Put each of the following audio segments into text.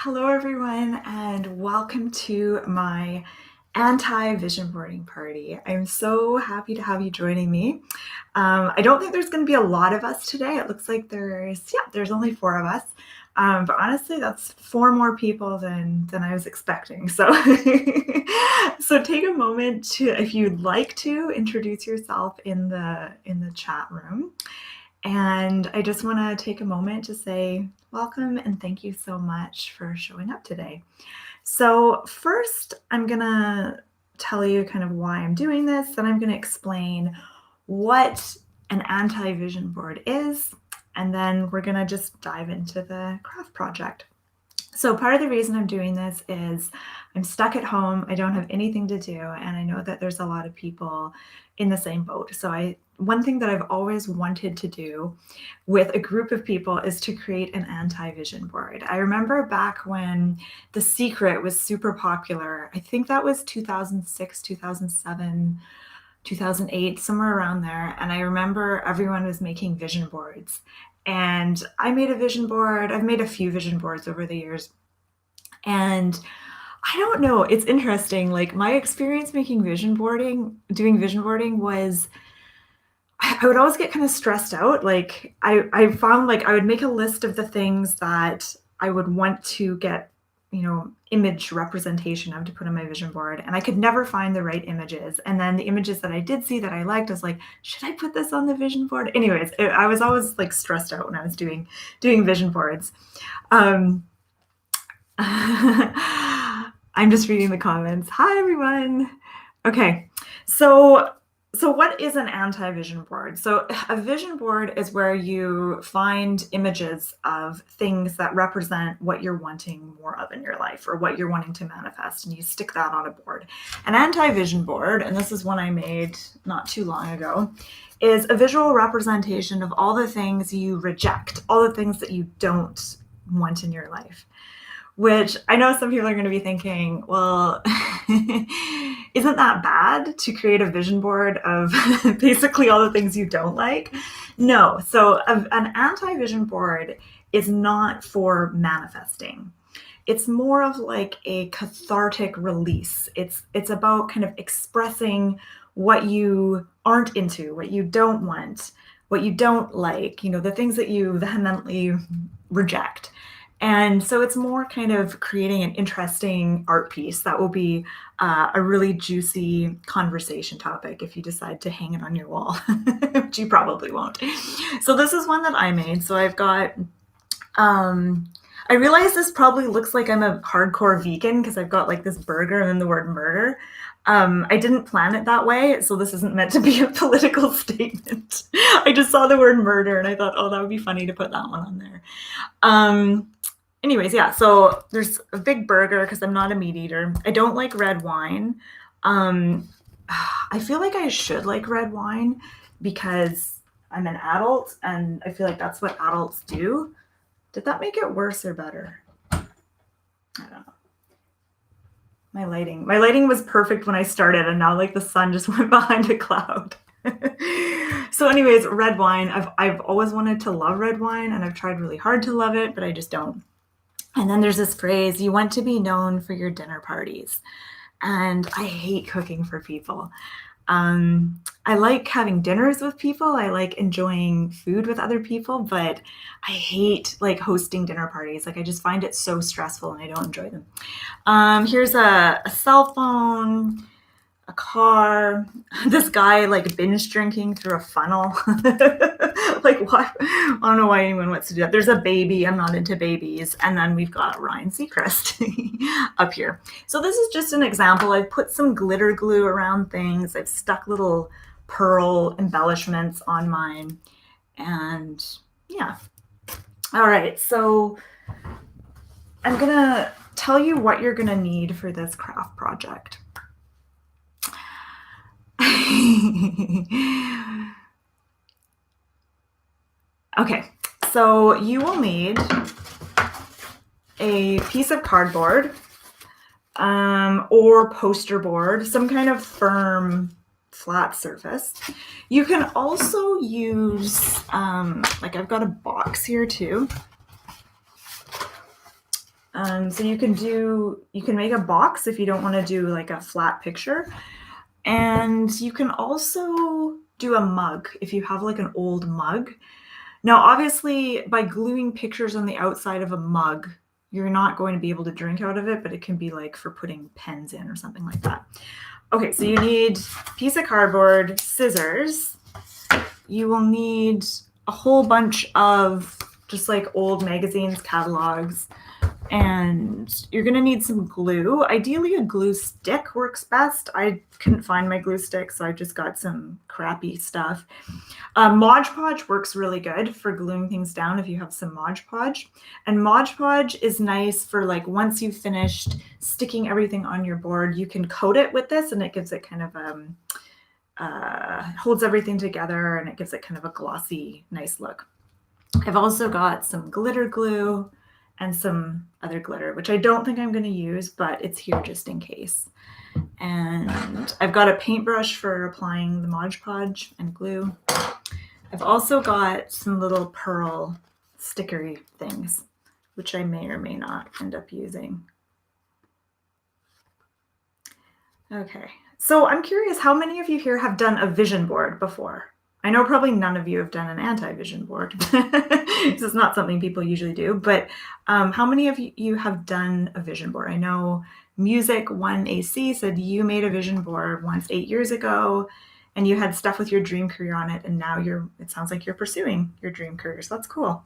Hello, everyone, and welcome to my anti-vision boarding party. I'm so happy to have you joining me. I don't think there's going to be a lot of us today. It looks like there's only 4 of us. But honestly, that's 4 more people than I was expecting. So, so take a moment to, if you'd like to, introduce yourself in the chat room. And I just want to take a moment to say welcome and thank you so much for showing up today. So first, I'm going to tell you kind of why I'm doing this, then I'm going to explain what an anti-vision board is, and then we're going to just dive into the craft project. So part of the reason I'm doing this is I'm stuck at home, I don't have anything to do, and I know that there's a lot of people in the same boat. So one thing that I've always wanted to do with a group of people is to create an anti-vision board. I remember back when The Secret was super popular. I think that was 2006, 2007, 2008, somewhere around there. And I remember everyone was making vision boards. And I made a vision board. I've made a few vision boards over the years. And I don't know, it's interesting. Like my experience doing vision boarding was, I would always get kind of stressed out. Like I found like I would make a list of the things that I would want to get, image representation of to put on my vision board. And I could never find the right images. And then the images that I did see that I liked, I was like, should I put this on the vision board? Anyways, I was always like stressed out when I was doing vision boards. I'm just reading the comments. Hi, everyone. Okay, so what is an anti-vision board? So a vision board is where you find images of things that represent what you're wanting more of in your life or what you're wanting to manifest, and you stick that on a board. An anti-vision board, and this is one I made not too long ago, is a visual representation of all the things you reject, all the things that you don't want in your life. Which I know some people are going to be thinking, well, isn't that bad to create a vision board of basically all the things you don't like? No. So an anti-vision board is not for manifesting. It's more of like a cathartic release. It's about kind of expressing what you aren't into, what you don't want, what you don't like, the things that you vehemently reject. And so it's more kind of creating an interesting art piece that will be a really juicy conversation topic if you decide to hang it on your wall, which you probably won't. So this is one that I made. So I've got, I realize this probably looks like I'm a hardcore vegan because I've got like this burger and then the word murder. I didn't plan it that way, so this isn't meant to be a political statement. I just saw the word murder and I thought, oh, that would be funny to put that one on there. Anyways, yeah, so there's a big burger because I'm not a meat eater. I don't like red wine. I feel like I should like red wine because I'm an adult and I feel like that's what adults do. Did that make it worse or better? I don't know. My lighting was perfect when I started and now like the sun just went behind a cloud. So anyways, red wine. I've always wanted to love red wine and I've tried really hard to love it, but I just don't. And then there's this phrase, you want to be known for your dinner parties. And I hate cooking for people. I like having dinners with people. I like enjoying food with other people, but I hate like hosting dinner parties. Like I just find it so stressful and I don't enjoy them. Here's a cell phone, a car, this guy like binge drinking through a funnel. Like what? I don't know why anyone wants to do that. There's a baby. I'm not into babies. And then we've got Ryan Seacrest up here. So this is just an example. I've put some glitter glue around things. I've stuck little pearl embellishments on mine. And yeah. All right. So I'm going to tell you what you're going to need for this craft project. Okay, so you will need a piece of cardboard or poster board, some kind of firm flat surface. You can also use, like I've got a box here too. So you can make a box if you don't want to do like a flat picture. And you can also do a mug if you have like an old mug. Now, obviously, by gluing pictures on the outside of a mug, you're not going to be able to drink out of it, but it can be like for putting pens in or something like that. Okay, so you need a piece of cardboard, scissors. You will need a whole bunch of just like old magazines, catalogs, and you're going to need some glue. Ideally, a glue stick works best. I couldn't find my glue stick, so I just got some crappy stuff. Modge Podge works really good for gluing things down if you have some Modge Podge. And Modge Podge is nice for like once you've finished sticking everything on your board, you can coat it with this and it gives it kind of holds everything together and it gives it kind of a glossy, nice look. I've also got some glitter glue and some other glitter, which I don't think I'm going to use, but it's here just in case. And I've got a paintbrush for applying the Modge Podge and glue. I've also got some little pearl stickery things, which I may or may not end up using. Okay, so I'm curious, how many of you here have done a vision board before? I know probably none of you have done an anti-vision board. This is not something people usually do, but how many of you have done a vision board? I know Music 1AC said you made a vision board once 8 years ago and you had stuff with your dream career on it, and now it sounds like you're pursuing your dream career, so that's cool.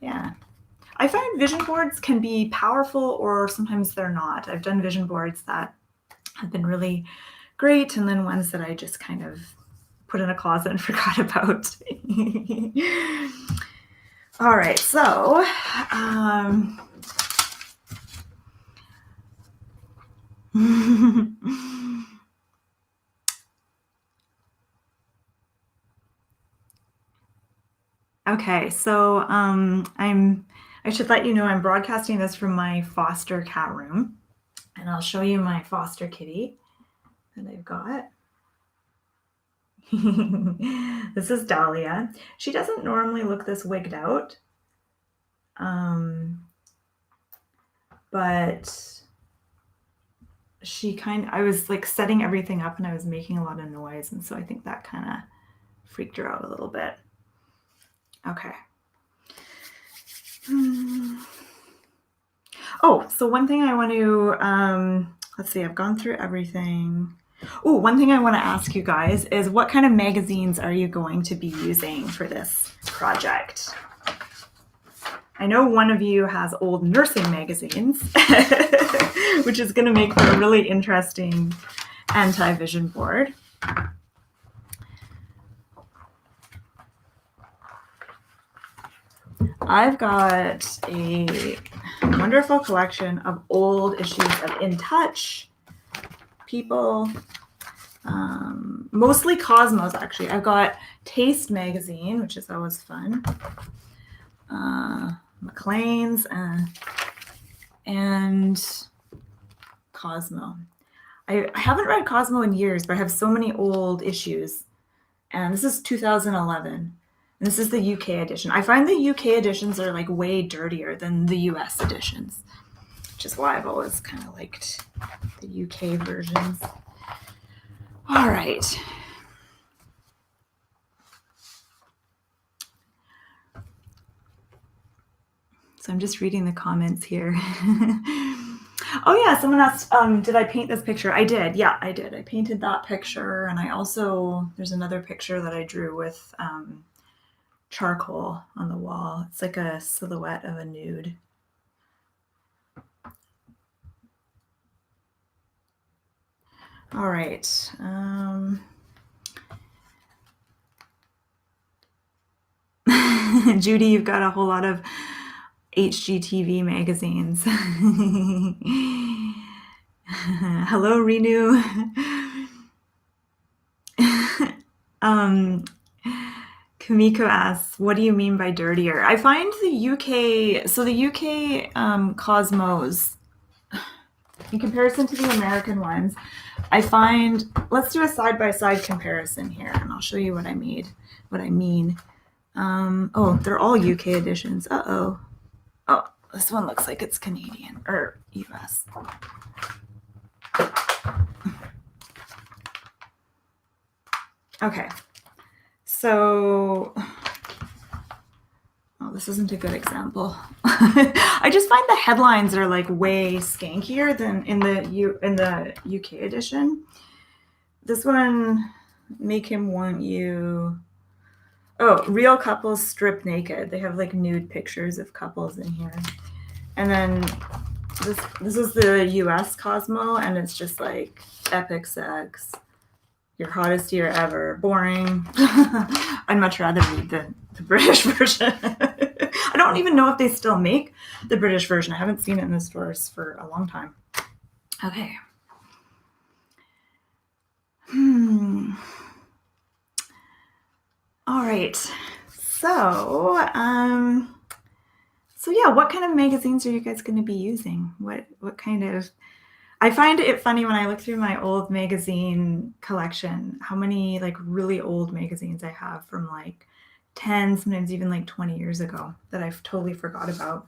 Yeah. I find vision boards can be powerful or sometimes they're not. I've done vision boards that have been really great and then ones that I just kind of put in a closet and forgot about. All right, so okay, so I should let you know I'm broadcasting this from my foster cat room, and I'll show you my foster kitty that I've got. This is Dahlia. She doesn't normally look this wigged out, but I was like setting everything up and I was making a lot of noise, and so I think that kind of freaked her out a little bit. Okay. Oh, so one thing I want to, let's see, I've gone through everything. Oh, one thing I want to ask you guys is what kind of magazines are you going to be using for this project? I know one of you has old nursing magazines, which is going to make for a really interesting anti-vision board. I've got a wonderful collection of old issues of In Touch, People, mostly Cosmos, actually. I've got Taste magazine, which is always fun, Maclean's, and Cosmo. I haven't read Cosmo in years, but I have so many old issues. And this is 2011. And this is the UK edition. I find the UK editions are like way dirtier than the US editions, which is why I've always kind of liked the UK versions. All right. So I'm just reading the comments here. Oh yeah, someone asked, did I paint this picture? I did. Yeah, I did. I painted that picture, and I also, there's another picture that I drew with charcoal on the wall. It's like a silhouette of a nude. All right. Judy, you've got a whole lot of HGTV magazines. Hello, Renew. Kamiko asks, what do you mean by dirtier? I find the UK, so the UK Cosmos, in comparison to the American ones, I find, let's do a side-by-side comparison here, and I'll show you what I mean. Oh, they're all UK editions. Uh-oh. Oh, This one looks like it's Canadian or US. Okay, so oh, this isn't a good example. I just find the headlines are like way skankier than in the UK edition. This one, make him want you. Oh, real couples strip naked. They have like nude pictures of couples in here. And then this is the US Cosmo, and it's just like epic sex. Your hottest year ever. Boring. I'd much rather read the British version. I don't even know if they still make the British version. I haven't seen it in the stores for a long time. Okay. All right. So yeah, what kind of magazines are you guys going to be using? What kind of? I find it funny when I look through my old magazine collection, how many like really old magazines I have from like 10, sometimes even like 20 years ago that I've totally forgot about.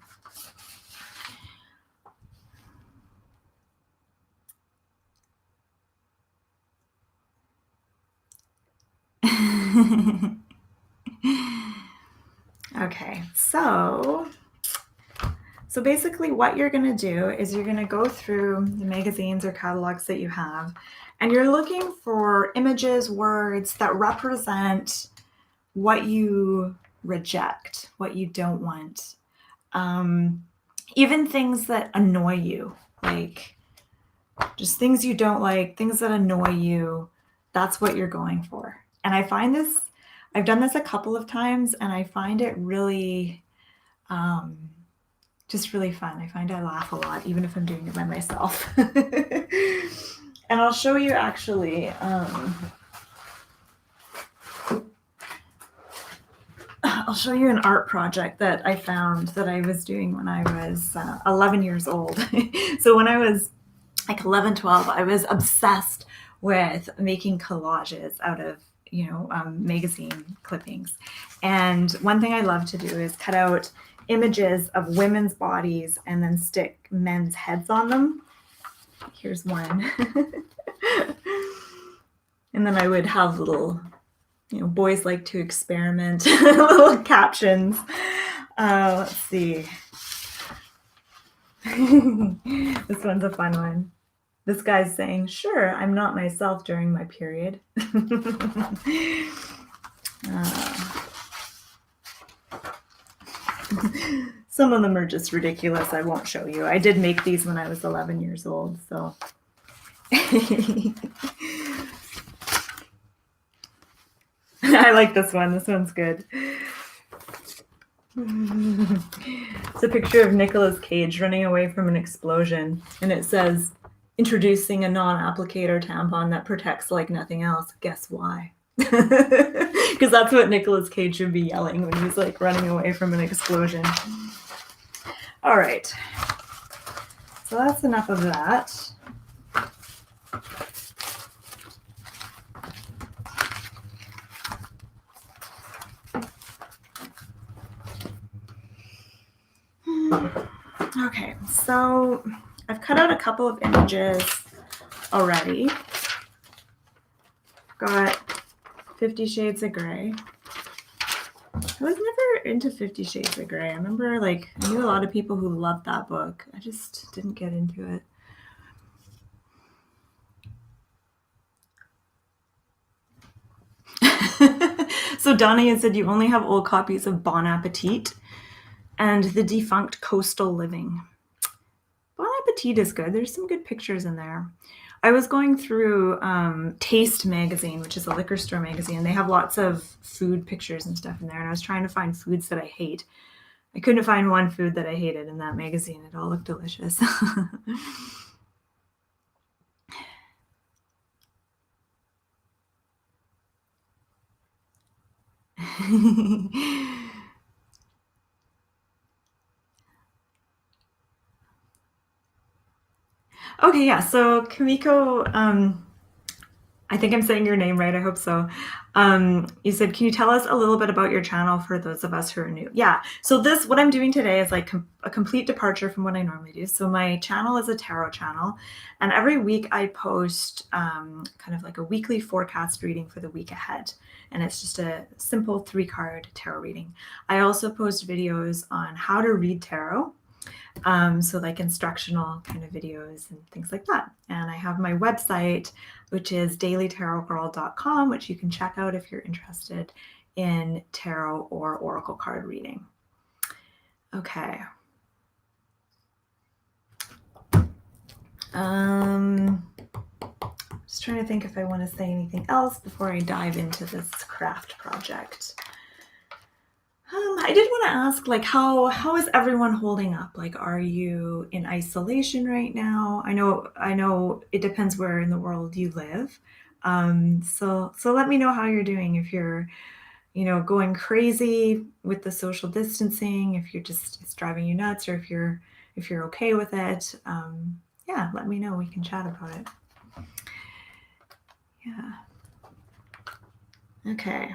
Okay, so basically what you're going to do is you're going to go through the magazines or catalogs that you have, and you're looking for images, words that represent what you reject, what you don't want. Even things that annoy you, like just things you don't like, things that annoy you, that's what you're going for. And I find this, I've done this a couple of times, and I find it really, just really fun. I find I laugh a lot, even if I'm doing it by myself. And I'll show you actually, I'll show you an art project that I found that I was doing when I was 11 years old. So when I was like 11, 12, I was obsessed with making collages out of, magazine clippings. And one thing I love to do is cut out images of women's bodies and then stick men's heads on them. Here's one. And then I would have little, boys like to experiment, little captions. Let's see. This one's a fun one. This guy's saying, "Sure, I'm not myself during my period." Some of them are just ridiculous. I won't show you. I did make these when I was 11 years old, so. I like this one. This one's good. It's a picture of Nicolas Cage running away from an explosion, and it says, "Introducing a non-applicator tampon that protects like nothing else. Guess why?" Because that's what Nicolas Cage should be yelling when he's like running away from an explosion. All right. So that's enough of that. Okay, so I've cut out a couple of images already. Got 50 Shades of Grey. I was never into 50 Shades of Grey. I remember I knew a lot of people who loved that book. I just didn't get into it. So Donnie had said you only have old copies of Bon Appetit and The Defunct Coastal Living. Bon Appetit is good. There's some good pictures in there. I was going through Taste magazine, which is a liquor store magazine. They have lots of food pictures and stuff in there, and I was trying to find foods that I hate. I couldn't find one food that I hated in that magazine. It all looked delicious. Okay, yeah. So Kamiko I think I'm saying your name right. I hope so. You said, can you tell us a little bit about your channel for those of us who are new? Yeah. So what I'm doing today is like a complete departure from what I normally do. So my channel is a tarot channel, and every week I post kind of like a weekly forecast reading for the week ahead. And it's just a simple 3-card tarot reading. I also post videos on how to read tarot. So like instructional kind of videos and things like that. And I have my website, which is dailytarotgirl.com, which you can check out if you're interested in tarot or oracle card reading. Okay. Just trying to think if I want to say anything else before I dive into this craft project. I did want to ask, like, how is everyone holding up? Like, are you in isolation right now? I know it depends where in the world you live. So let me know how you're doing. If you're, going crazy with the social distancing, if it's driving you nuts, or if you're okay with it. Yeah, let me know. We can chat about it. Yeah. Okay.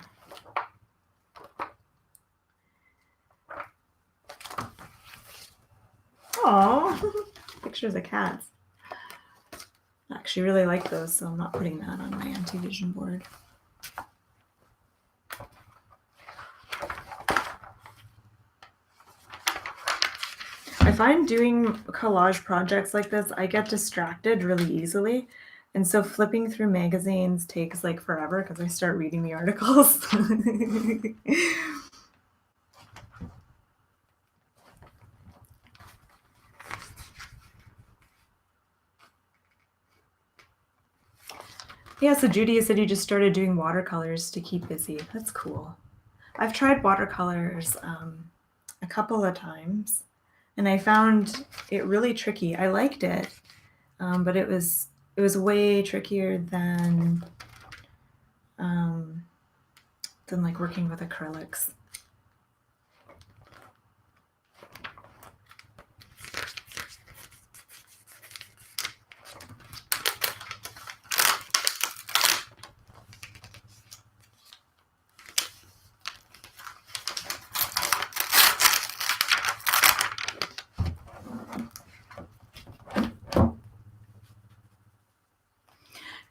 Oh, pictures of cats. I actually really like those, so I'm not putting that on my anti-vision board. I find doing collage projects like this, I get distracted really easily. And so flipping through magazines takes like forever because I start reading the articles. Yeah, so Judy, you said you just started doing watercolors to keep busy. That's cool. I've tried watercolors a couple of times, and I found it really tricky. I liked it, but it was way trickier than like working with acrylics.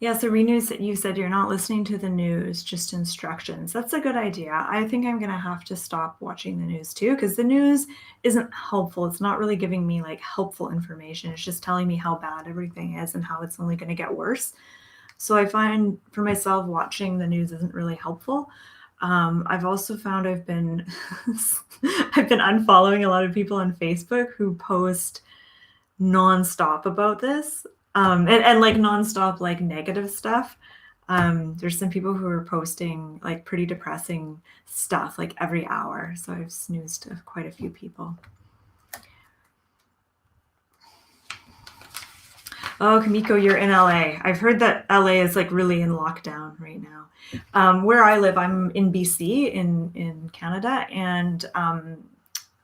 Yeah, so Renews, you said you're not listening to the news, just instructions. That's a good idea. I think I'm going to have to stop watching the news too, because the news isn't helpful. It's not really giving me like helpful information. It's just telling me how bad everything is and how it's only going to get worse. So I find for myself, watching the news isn't really helpful. I've also found I've been unfollowing a lot of people on Facebook who post nonstop about this, and like nonstop like negative stuff. There's some people who are posting like pretty depressing stuff like every hour, so I've snoozed quite a few people. Oh, Kamiko, you're in LA. I've heard that LA is like really in lockdown right now. Where I live, I'm in BC in Canada, and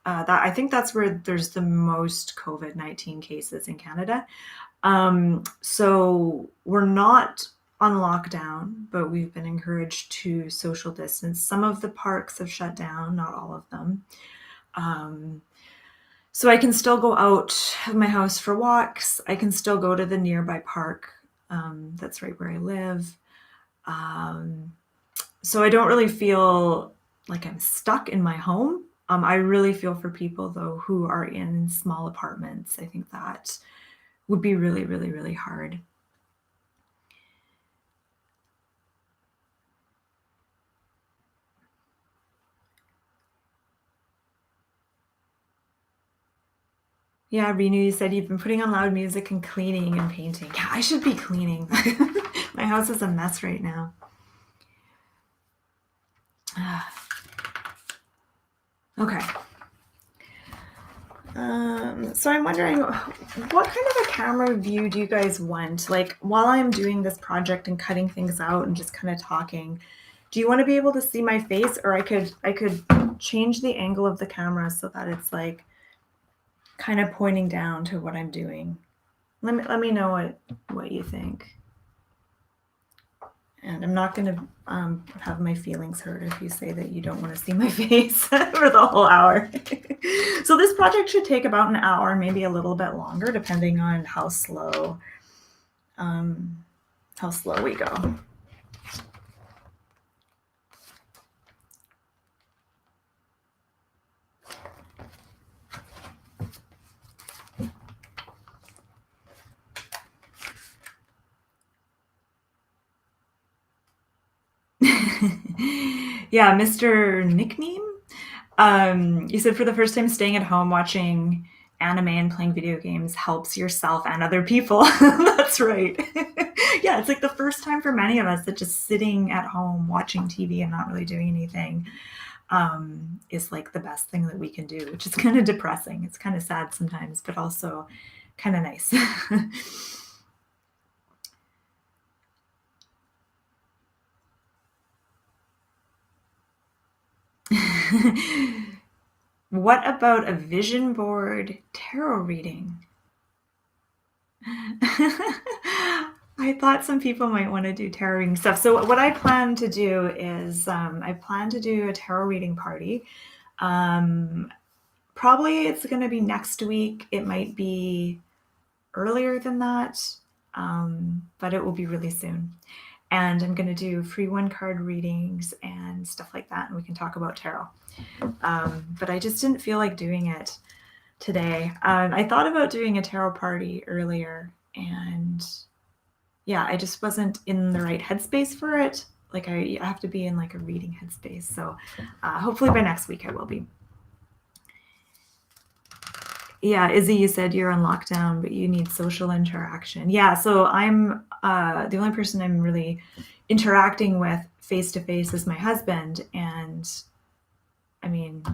that I think that's where there's the most COVID-19 cases in Canada. So we're not on lockdown, but we've been encouraged to social distance. Some of the parks have shut down, not all of them. So I can still go out of my house for walks. I can still go to the nearby park. That's right where I live. So I don't really feel like I'm stuck in my home. I really feel for people though who are in small apartments. I think that would be really, really, really hard. Yeah, Renu, you said you've been putting on loud music and cleaning and painting. Yeah, I should be cleaning. My house is a mess right now. Okay. So I'm wondering, what kind of a camera view do you guys want? Like while I'm doing this project and cutting things out and just kind of talking, do you want to be able to see my face, or I could change the angle of the camera so that it's like kind of pointing down to what I'm doing? Let me know what you think. And I'm not going to have my feelings hurt if you say that you don't want to see my face for the whole hour. So this project should take about an hour, maybe a little bit longer, depending on how slow we go. Yeah, Mr. Nickname. You said for the first time staying at home watching anime and playing video games helps yourself and other people. That's right. Yeah, it's like the first time for many of us that just sitting at home watching TV and not really doing anything is like the best thing that we can do, which is kind of depressing. It's kind of sad sometimes, but also kind of nice. What about a vision board tarot reading? I thought some people might want to do tarot reading stuff. So what I plan to do is I plan to do a tarot reading party. Probably it's going to be next week. It might be earlier than that, but it will be really soon. And I'm going to do free one-card readings and stuff like that, and we can talk about tarot. But I just didn't feel like doing it today. I thought about doing a tarot party earlier, and yeah, I just wasn't in the right headspace for it. Like I have to be in like a reading headspace. So hopefully by next week I will be. Yeah, Izzy, you said you're on lockdown, but you need social interaction. Yeah, so I'm the only person I'm really interacting with face to face is my husband. And I mean,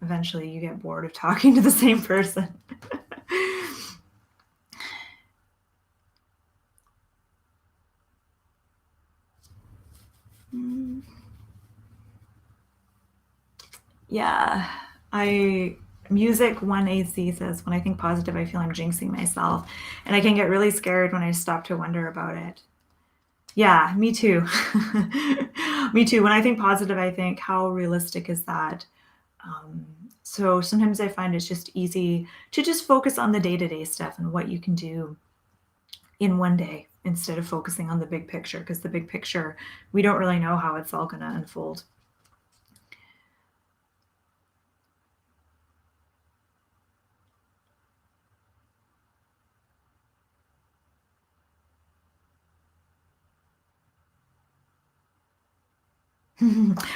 eventually you get bored of talking to the same person. Yeah, music 1AC says, when I think positive, I feel I'm jinxing myself. And I can get really scared when I stop to wonder about it. Yeah, me too. Me too. When I think positive, I think, how realistic is that? So sometimes I find it's just easy to just focus on the day-to-day stuff and what you can do in one day instead of focusing on the big picture, because the big picture, we don't really know how it's all going to unfold.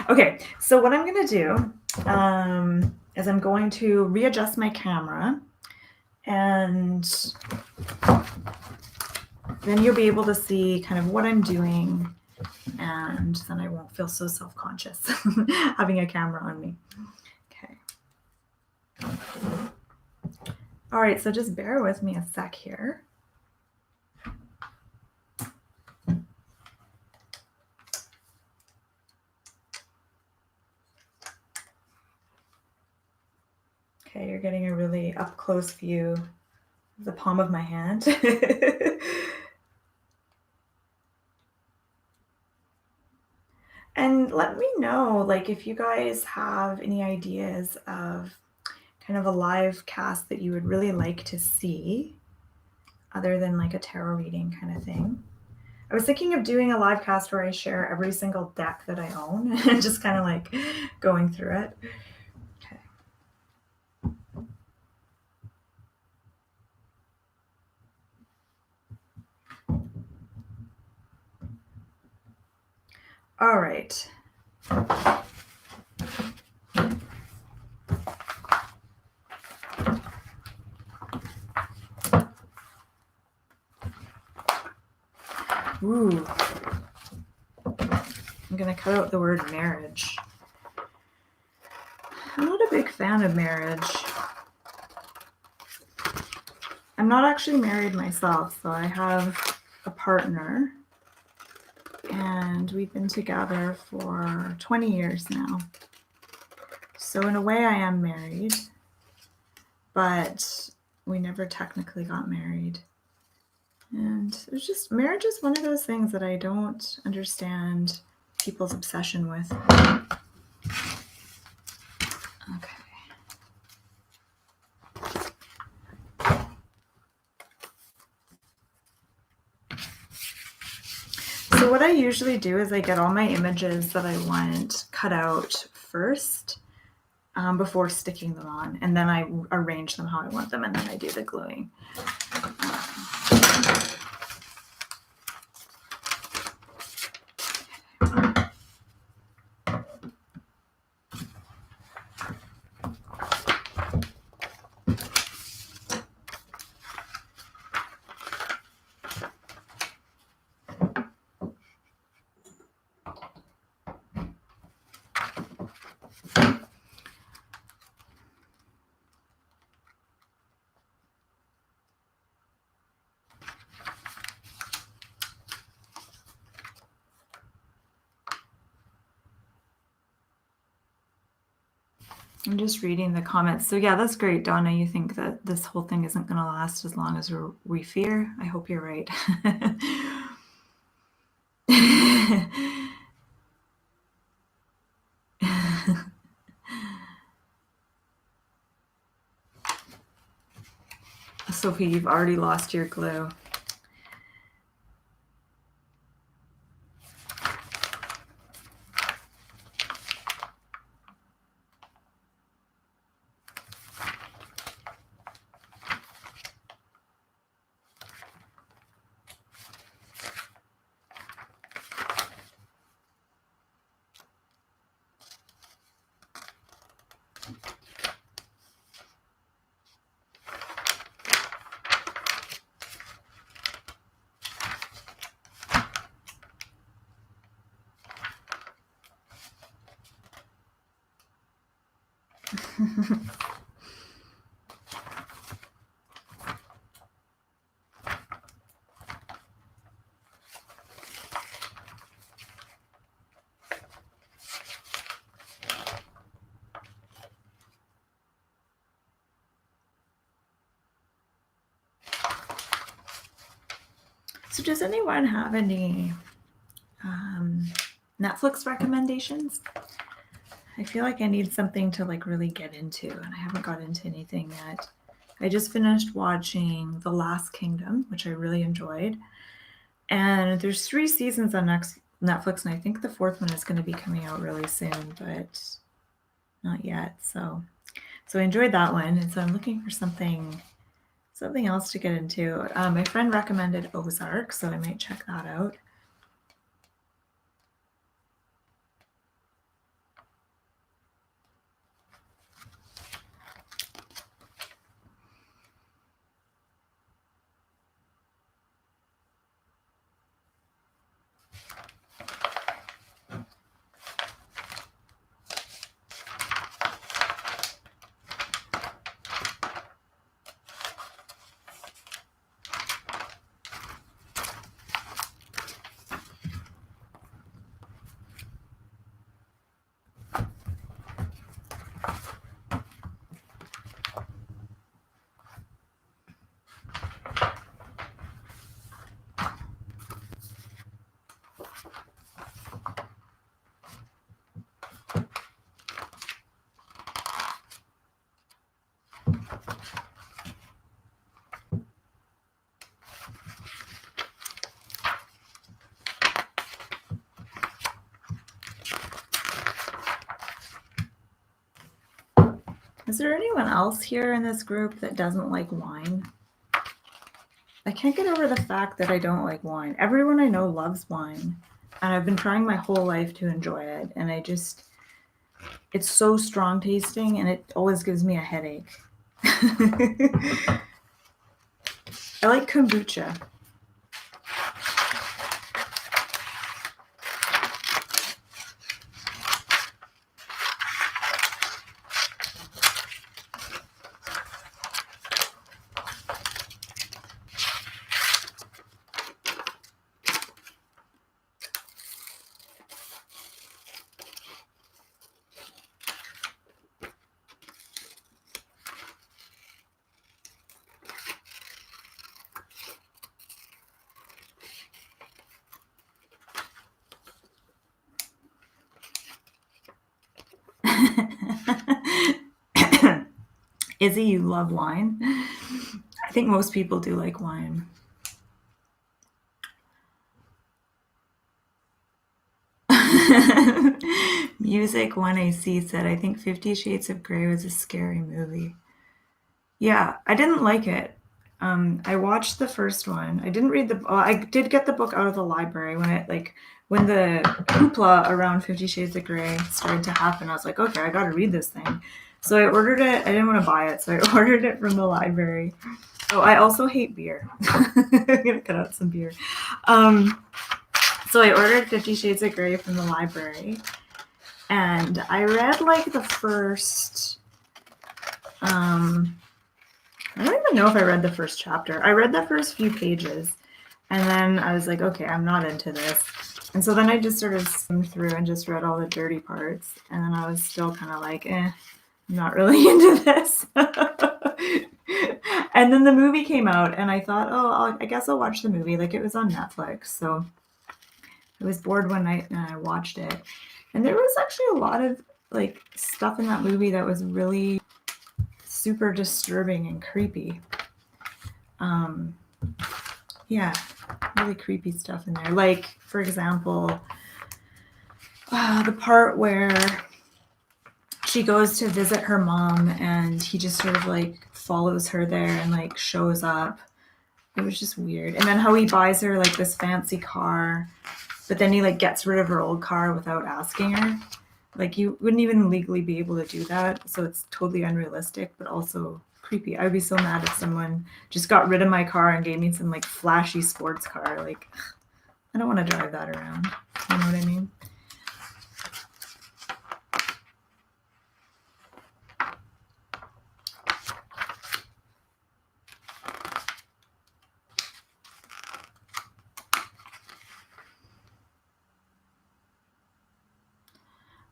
Okay, so what I'm going to do is I'm going to readjust my camera, and then you'll be able to see kind of what I'm doing, and then I won't feel so self-conscious having a camera on me. Okay. All right, so just bear with me a sec here. Okay, you're getting a really up-close view of the palm of my hand. And let me know, like, if you guys have any ideas of kind of a live cast that you would really like to see, other than like a tarot reading kind of thing. I was thinking of doing a live cast where I share every single deck that I own and just kind of like going through it. Okay. All right. Ooh. I'm going to cut out the word marriage. I'm not a big fan of marriage. I'm not actually married myself, so I have a partner, and we've been together for 20 years now. So in a way I am married, but we never technically got married. And it's just, marriage is one of those things that I don't understand people's obsession with. Okay. So what I usually do is I get all my images that I want cut out first before sticking them on, and then I arrange them how I want them, and then I do the gluing. I'm just reading the comments. So yeah, that's great, Donna. You think that this whole thing isn't going to last as long as we fear? I hope you're right. Sophie, you've already lost your glue. So does anyone have any Netflix recommendations? I feel like I need something to like really get into, and I haven't got into anything yet. I just finished watching The Last Kingdom, which I really enjoyed. And there's 3 seasons on Netflix, and I think the 4th one is going to be coming out really soon, but not yet. So I enjoyed that one, and so I'm looking for something else to get into. My friend recommended Ozark, so I might check that out. Is there anyone else here in this group that doesn't like wine? I can't get over the fact that I don't like wine. Everyone I know loves wine, and I've been trying my whole life to enjoy it, and it's so strong tasting, and it always gives me a headache. I like kombucha. Izzy, you love wine. I think most people do like wine. Music 1AC said, I think 50 Shades of Grey was a scary movie. Yeah, I didn't like it. I watched the first one. I didn't read the. Well, I did get the book out of the library when the hoopla around 50 Shades of Grey started to happen. I was like, okay, I got to read this thing. So I ordered it. I didn't want to buy it, so I ordered it from the library. Oh, I also hate beer. I'm gonna cut out some beer. So I ordered 50 Shades of Grey from the library, and I read like the first. I don't even know if I read the first chapter. I read the first few pages, and then I was like, okay, I'm not into this. And so then I just sort of skimmed through and just read all the dirty parts, and then I was still kind of like, I'm not really into this. And then the movie came out, and I thought, I guess I'll watch the movie. Like, it was on Netflix, so I was bored one night and I watched it. And there was actually a lot of like stuff in that movie that was really super disturbing and creepy. Yeah, really creepy stuff in there. Like, for example, the part where she goes to visit her mom and he just sort of like follows her there and like shows up. It was just weird. And then how he buys her like this fancy car, but then he like gets rid of her old car without asking her. Like, you wouldn't even legally be able to do that. So it's totally unrealistic, but also creepy. I would be so mad if someone just got rid of my car and gave me some like flashy sports car. Like, I don't want to drive that around. You know what I mean?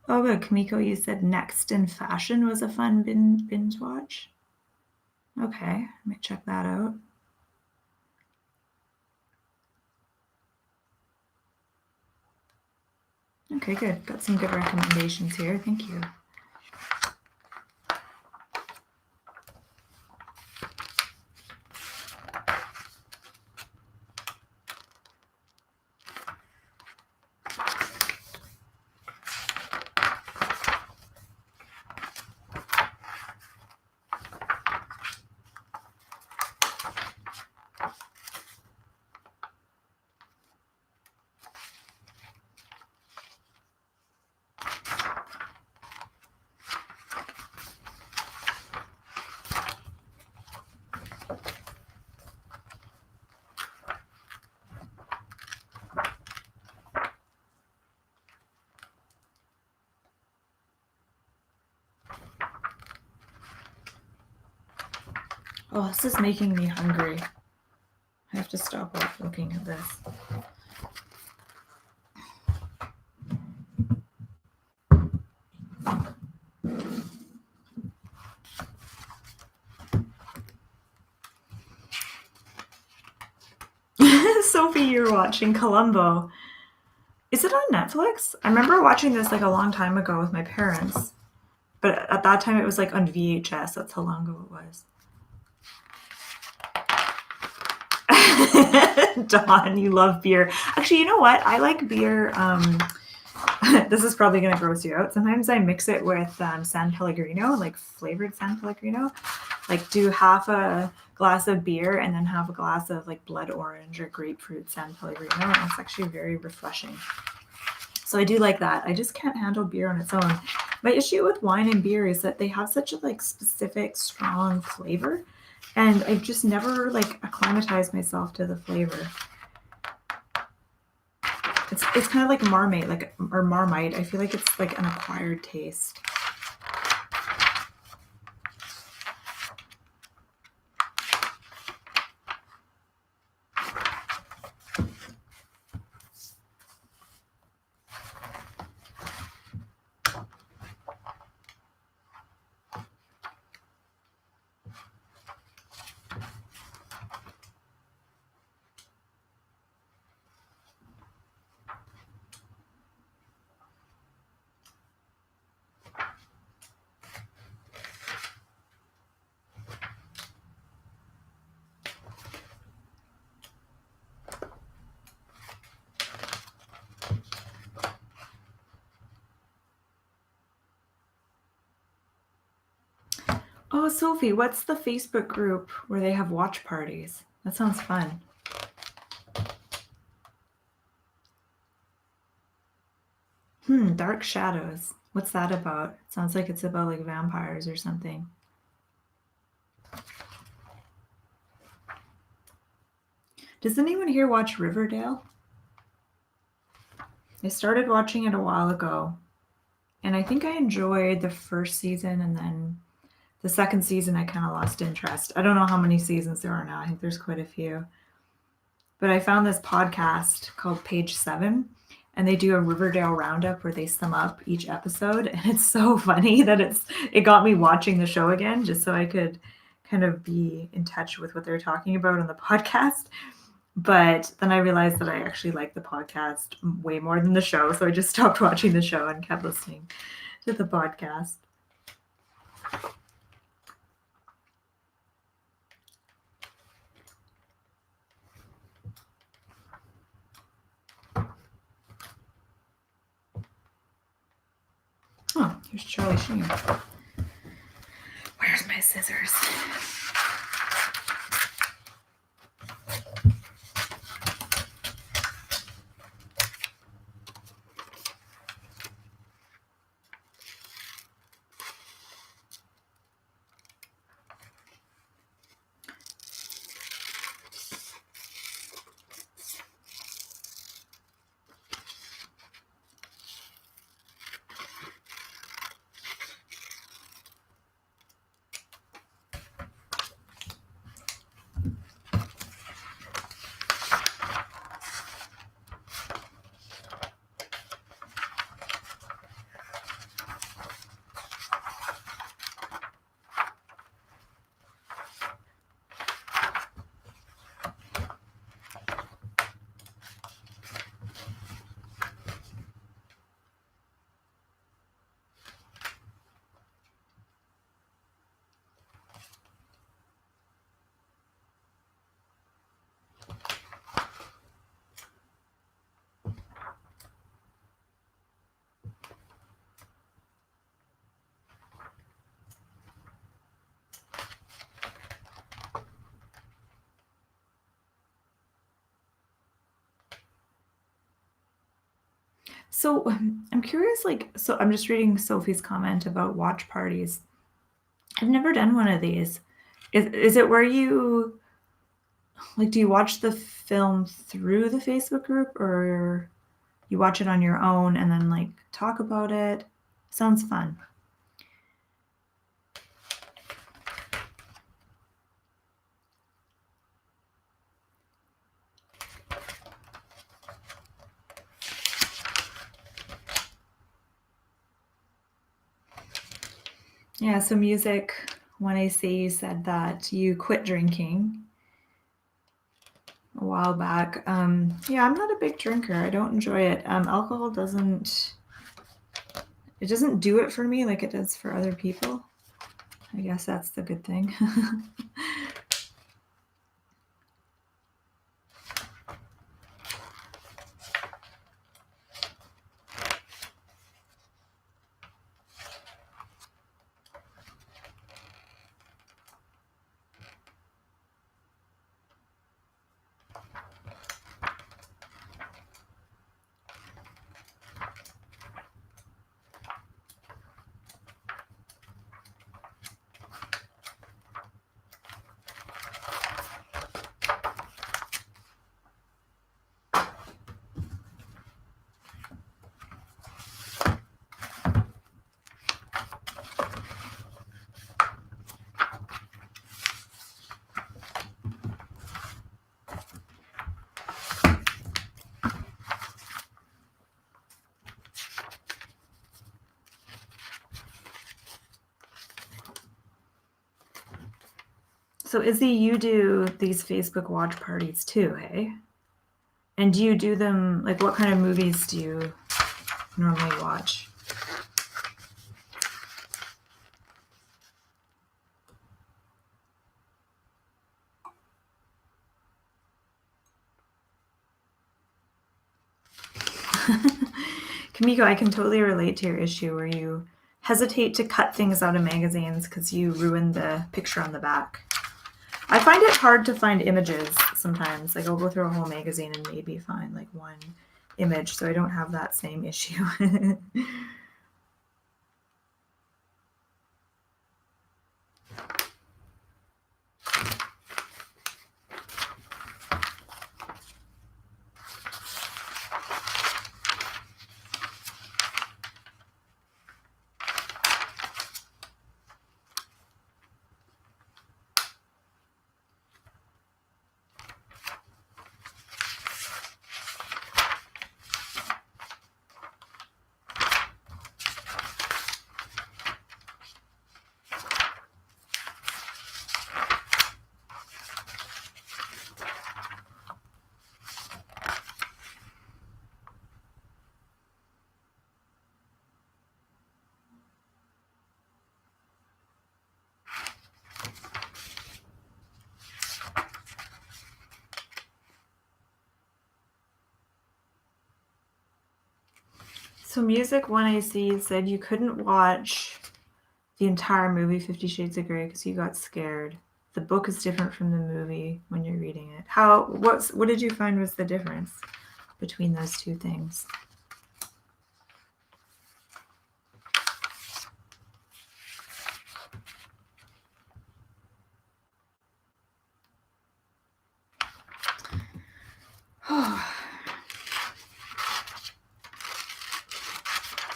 Oh, but Kamiko, you said Next in Fashion was a fun binge watch. Okay, I might check that out. Okay, good. Got some good recommendations here. Thank you. Oh, this is making me hungry. I have to stop looking at this. Sophie, you're watching Columbo. Is it on Netflix? I remember watching this like a long time ago with my parents. But at that time it was like on VHS. That's how long ago it was. Dawn, you love beer. Actually, you know what? I like beer. This is probably going to gross you out. Sometimes I mix it with San Pellegrino, like flavored San Pellegrino. Like, do half a glass of beer and then half a glass of like blood orange or grapefruit San Pellegrino. And it's actually very refreshing. So I do like that. I just can't handle beer on its own. My issue with wine and beer is that they have such a like specific, strong flavor. And I've just never like acclimatized myself to the flavor. It's kind of like Marmite, or Marmite. I feel like it's like an acquired taste. Oh, Sophie, what's the Facebook group where they have watch parties? That sounds fun. Dark Shadows. What's that about? It sounds like it's about like vampires or something. Does anyone here watch Riverdale? I started watching it a while ago, and I think I enjoyed the first season, and then the second season I kind of lost interest. I don't know how many seasons there are now. I think there's quite a few. But I found this podcast called Page 7, and they do a Riverdale roundup where they sum up each episode, and it's so funny that it got me watching the show again just so I could kind of be in touch with what they're talking about on the podcast. But then I realized that I actually like the podcast way more than the show, so I just stopped watching the show and kept listening to the podcast. Oh, here's Charlie Sheen. Where's my scissors? So I'm curious, so I'm just reading Sophie's comment about watch parties. I've never done one of these. Is it where you do you watch the film through the Facebook group, or you watch it on your own and then talk about it? Sounds fun. Yeah, so music, when I see you said that you quit drinking a while back. Yeah, I'm not a big drinker. I don't enjoy it. Alcohol doesn't do it for me like it does for other people. I guess that's the good thing. So Izzy, you do these Facebook watch parties too, hey? And do you do them, what kind of movies do you normally watch? Kamiko, I can totally relate to your issue where you hesitate to cut things out of magazines because you ruin the picture on the back. I find it hard to find images sometimes. Like I'll go through a whole magazine and maybe find like one image, so I don't have that same issue. So Music 1AC said you couldn't watch the entire movie 50 Shades of Grey because you got scared. The book is different from the movie when you're reading it. What did you find was the difference between those two things?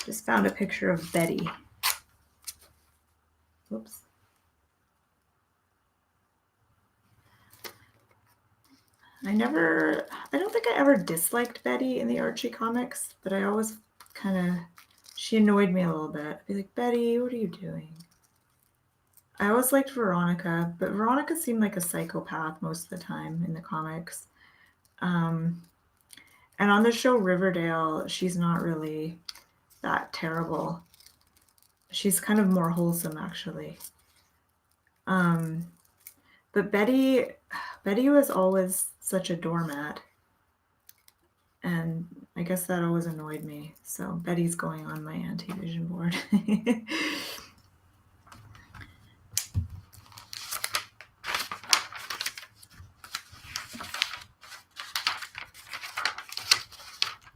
Just found a picture of Betty. Whoops. I don't think I ever disliked Betty in the Archie comics, but I always she annoyed me a little bit. I'd be like, Betty, what are you doing? I always liked Veronica, but Veronica seemed like a psychopath most of the time in the comics. And on the show Riverdale, she's not really that terrible. She's kind of more wholesome, actually. But Betty was always such a doormat. And I guess that always annoyed me. So Betty's going on my anti-vision board.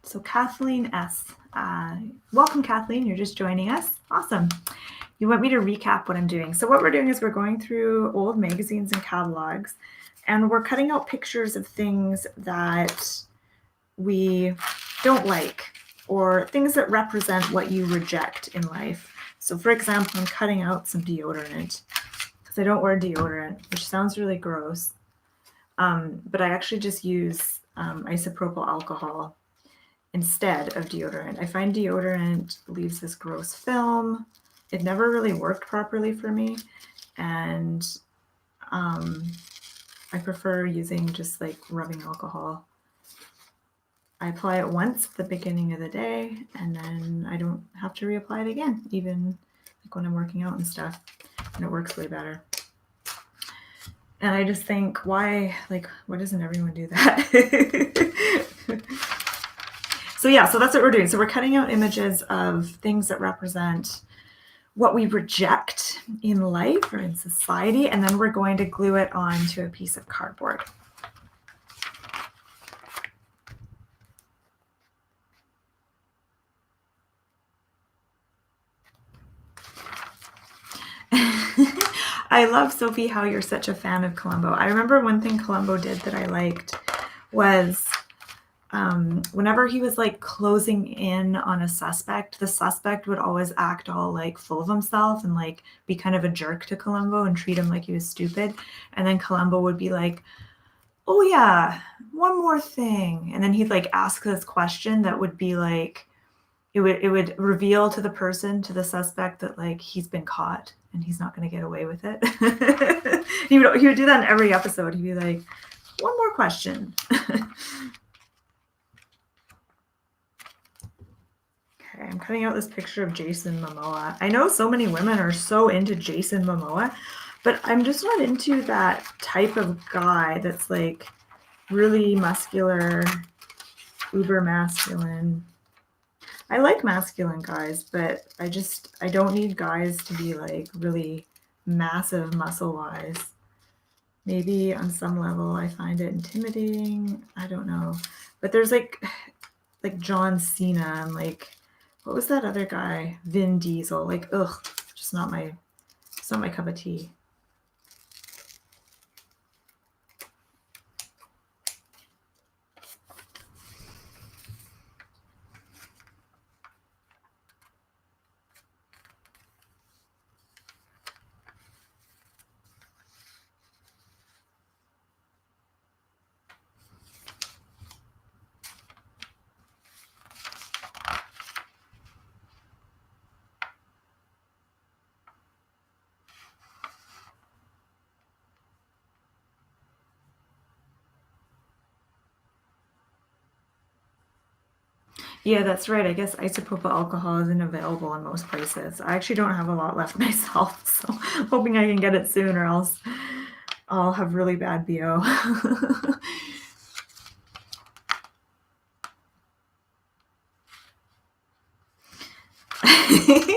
So Kathleen S. Welcome, Kathleen. You're just joining us. Awesome. You want me to recap what I'm doing. So what we're doing is we're going through old magazines and catalogs, and we're cutting out pictures of things that we don't like or things that represent what you reject in life. So for example, I'm cutting out some deodorant because I don't wear deodorant, which sounds really gross. But I actually just use isopropyl alcohol instead of deodorant. I find deodorant leaves this gross film. It never really worked properly for me. And I prefer using just like rubbing alcohol. I apply it once at the beginning of the day, and then I don't have to reapply it again, even like when I'm working out and stuff, and it works way better. And I just think, why doesn't everyone do that? So that's what we're doing. So we're cutting out images of things that represent what we reject in life or in society, and then we're going to glue it onto a piece of cardboard. I love, Sophie, how you're such a fan of Columbo. I remember one thing Columbo did that I liked was whenever he was like closing in on a suspect, the suspect would always act all like full of himself and like be kind of a jerk to Columbo and treat him like he was stupid. And then Columbo would be like, oh yeah, one more thing. And then he'd like ask this question that would be like, it would reveal to the suspect that like he's been caught and he's not going to get away with it. he would do that in every episode. He'd be like, one more question. Okay, I'm cutting out this picture of Jason Momoa. I know so many women are so into Jason Momoa, but I'm just not into that type of guy that's like really muscular, uber masculine. I like masculine guys, but I don't need guys to be like really massive muscle-wise. Maybe on some level I find it intimidating. I don't know. But there's like John Cena and like, what was that other guy? Vin Diesel. Like, ugh, just not my cup of tea. Yeah, that's right. I guess isopropyl alcohol isn't available in most places. I actually don't have a lot left myself, so hoping I can get it soon or else I'll have really bad BO.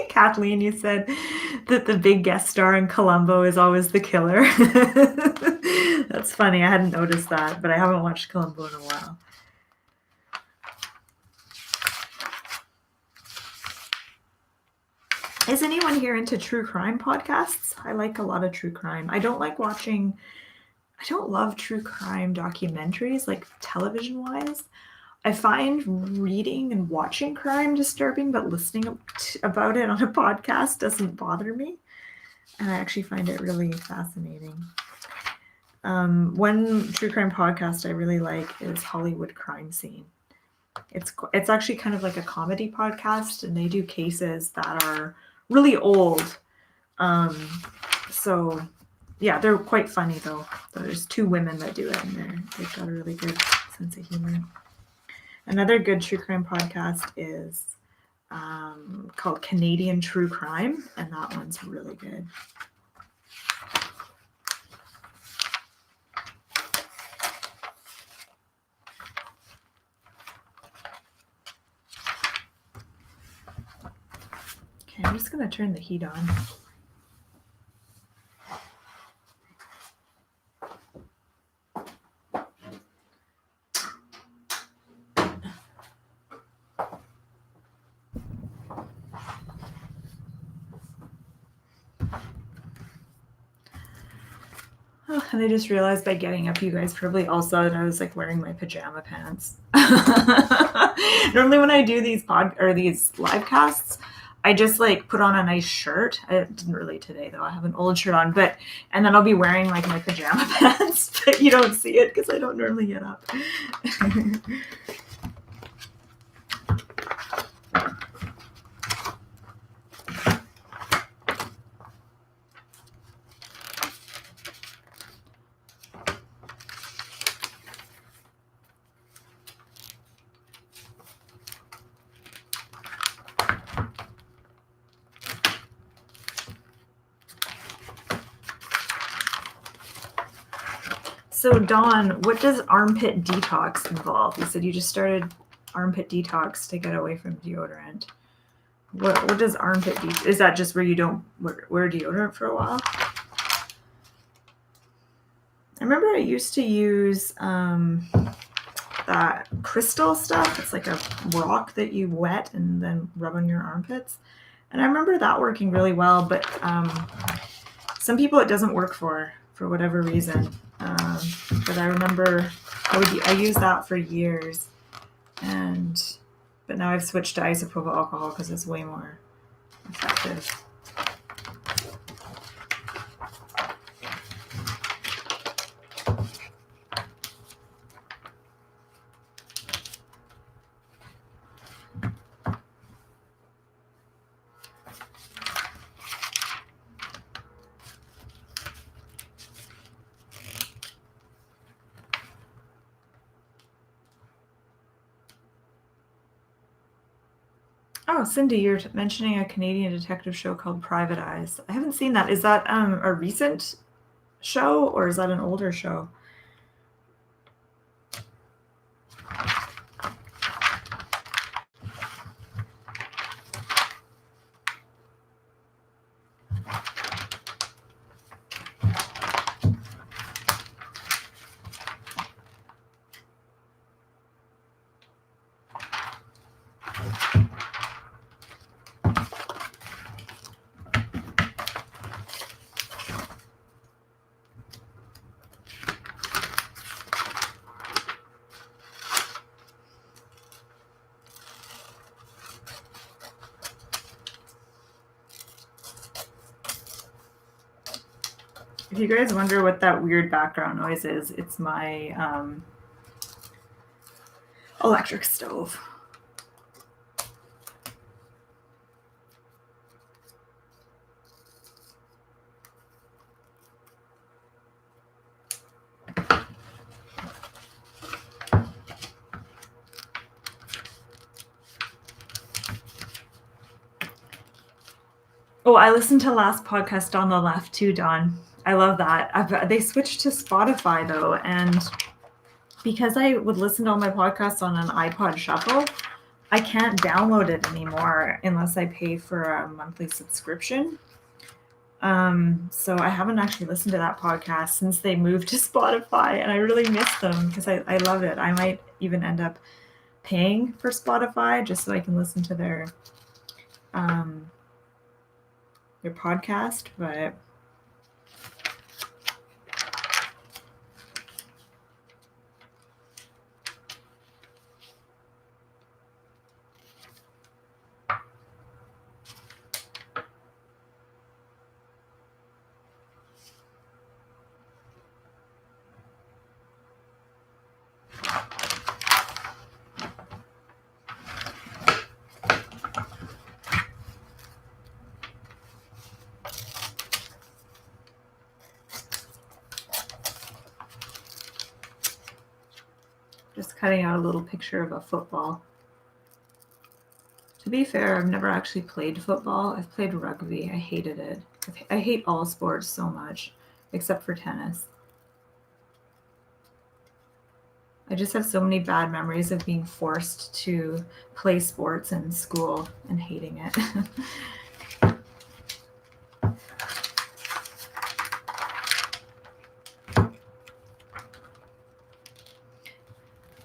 Kathleen, you said that the big guest star in Columbo is always the killer. That's funny. I hadn't noticed that, but I haven't watched Columbo in a while. Is anyone here into true crime podcasts? I like a lot of true crime. I don't love true crime documentaries, like television-wise. I find reading and watching crime disturbing, but listening about it on a podcast doesn't bother me. And I actually find it really fascinating. One true crime podcast I really like is Hollywood Crime Scene. It's actually kind of like a comedy podcast, and they do cases that are really old. So yeah, they're quite funny though. There's two women that do it, and they've got a really good sense of humor. Another good true crime podcast is called Canadian True Crime, and that one's really good. Okay, I'm just going to turn the heat on. Oh, and I just realized by getting up, you guys probably all saw that I was like wearing my pajama pants. Normally when I do these live casts, I just like put on a nice shirt. I didn't really today though. I have an old shirt on, and then I'll be wearing like my pajama pants, but you don't see it because I don't normally get up. So Dawn, what does armpit detox involve? You said you just started armpit detox to get away from deodorant. What does armpit detox? Is that just where you don't wear deodorant for a while? I remember I used to use that crystal stuff. It's like a rock that you wet and then rub on your armpits. And I remember that working really well, but some people it doesn't work for whatever reason. But I remember I used that for years, but now I've switched to isopropyl alcohol because it's way more effective. Oh, Cindy, you're mentioning a Canadian detective show called Private Eyes. I haven't seen that. Is that a recent show or is that an older show? you guys wonder what that weird background noise is, it's my electric stove. Oh, I listened to last podcast on the left too, Dawn. I love that. They switched to Spotify though, and because I would listen to all my podcasts on an iPod Shuffle, I can't download it anymore unless I pay for a monthly subscription. So I haven't actually listened to that podcast since they moved to Spotify, and I really miss them because I love it. I might even end up paying for Spotify just so I can listen to their podcast, but just cutting out a little picture of a football. To be fair, I've never actually played football. I've played rugby. I hated it. I hate all sports so much, except for tennis. I just have so many bad memories of being forced to play sports in school and hating it.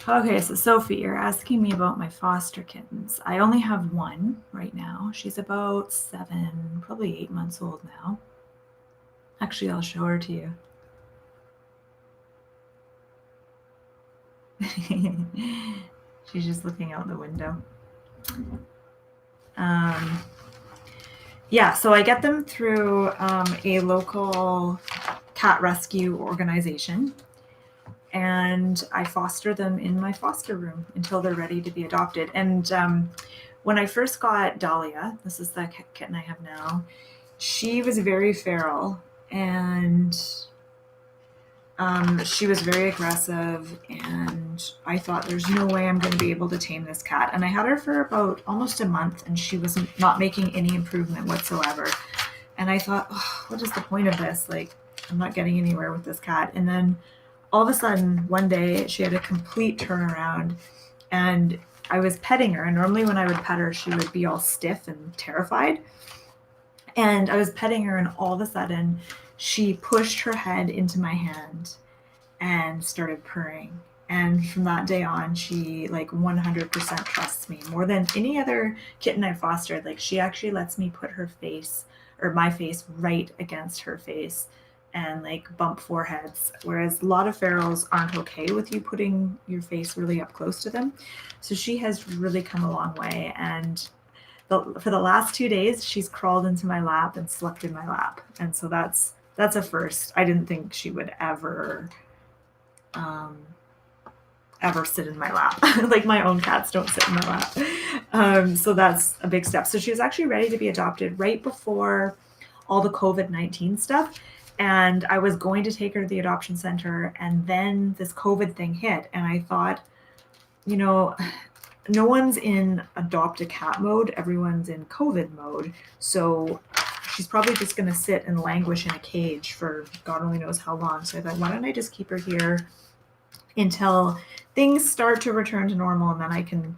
Okay, so Sophie, you're asking me about my foster kittens. I only have one right now. She's about 7, probably 8 months old now. Actually, I'll show her to you. She's just looking out the window. Yeah, so I get them through a local cat rescue organization, and I foster them in my foster room until they're ready to be adopted. And when I first got Dahlia, this is the kitten I have now, she was very feral, and she was very aggressive, and I thought there's no way I'm going to be able to tame this cat. And I had her for about almost a month, and she was not making any improvement whatsoever. And I thought, oh, what is the point of this? Like, I'm not getting anywhere with this cat. And then all of a sudden, one day, she had a complete turnaround, and I was petting her. And normally when I would pet her, she would be all stiff and terrified. And I was petting her, and all of a sudden, she pushed her head into my hand and started purring. And from that day on, she like 100% trusts me more than any other kitten I fostered. Like, she actually lets me put her face or my face right against her face and like bump foreheads. Whereas a lot of ferals aren't okay with you putting your face really up close to them. So she has really come a long way. And for the last 2 days, she's crawled into my lap and slept in my lap. And so that's a first. I didn't think she would ever sit in my lap. Like, my own cats don't sit in my lap. So that's a big step. So she was actually ready to be adopted right before all the COVID-19 stuff. And I was going to take her to the adoption center, and then this COVID thing hit. And I thought, no one's in adopt a cat mode. Everyone's in COVID mode. So she's probably just going to sit and languish in a cage for God only knows how long. So I thought, why don't I just keep her here until things start to return to normal, and then I can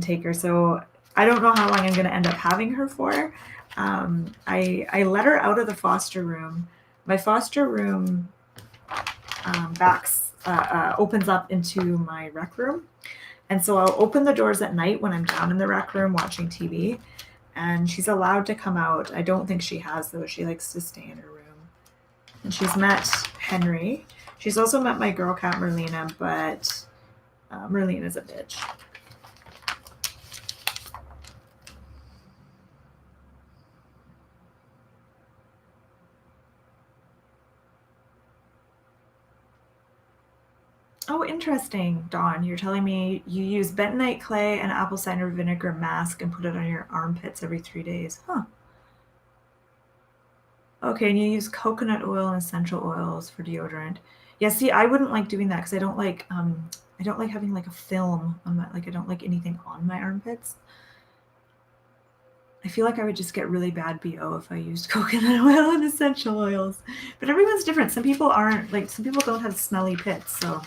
take her. So I don't know how long I'm going to end up having her for. I let her out of the foster room. My foster room opens up into my rec room. And so I'll open the doors at night when I'm down in the rec room watching TV, and she's allowed to come out. I don't think she has, though. She likes to stay in her room. And she's met Henry. She's also met my girl cat, Merlina, but Merlina's a bitch. Oh, interesting, Dawn. You're telling me you use bentonite clay and apple cider vinegar mask and put it on your armpits every 3 days. Huh. Okay, and you use coconut oil and essential oils for deodorant. Yeah, see, I wouldn't like doing that because I don't like having like a film on my like I don't like anything on my armpits. I feel like I would just get really bad BO if I used coconut oil and essential oils. But everyone's different. Some people aren't like some people don't have smelly pits, so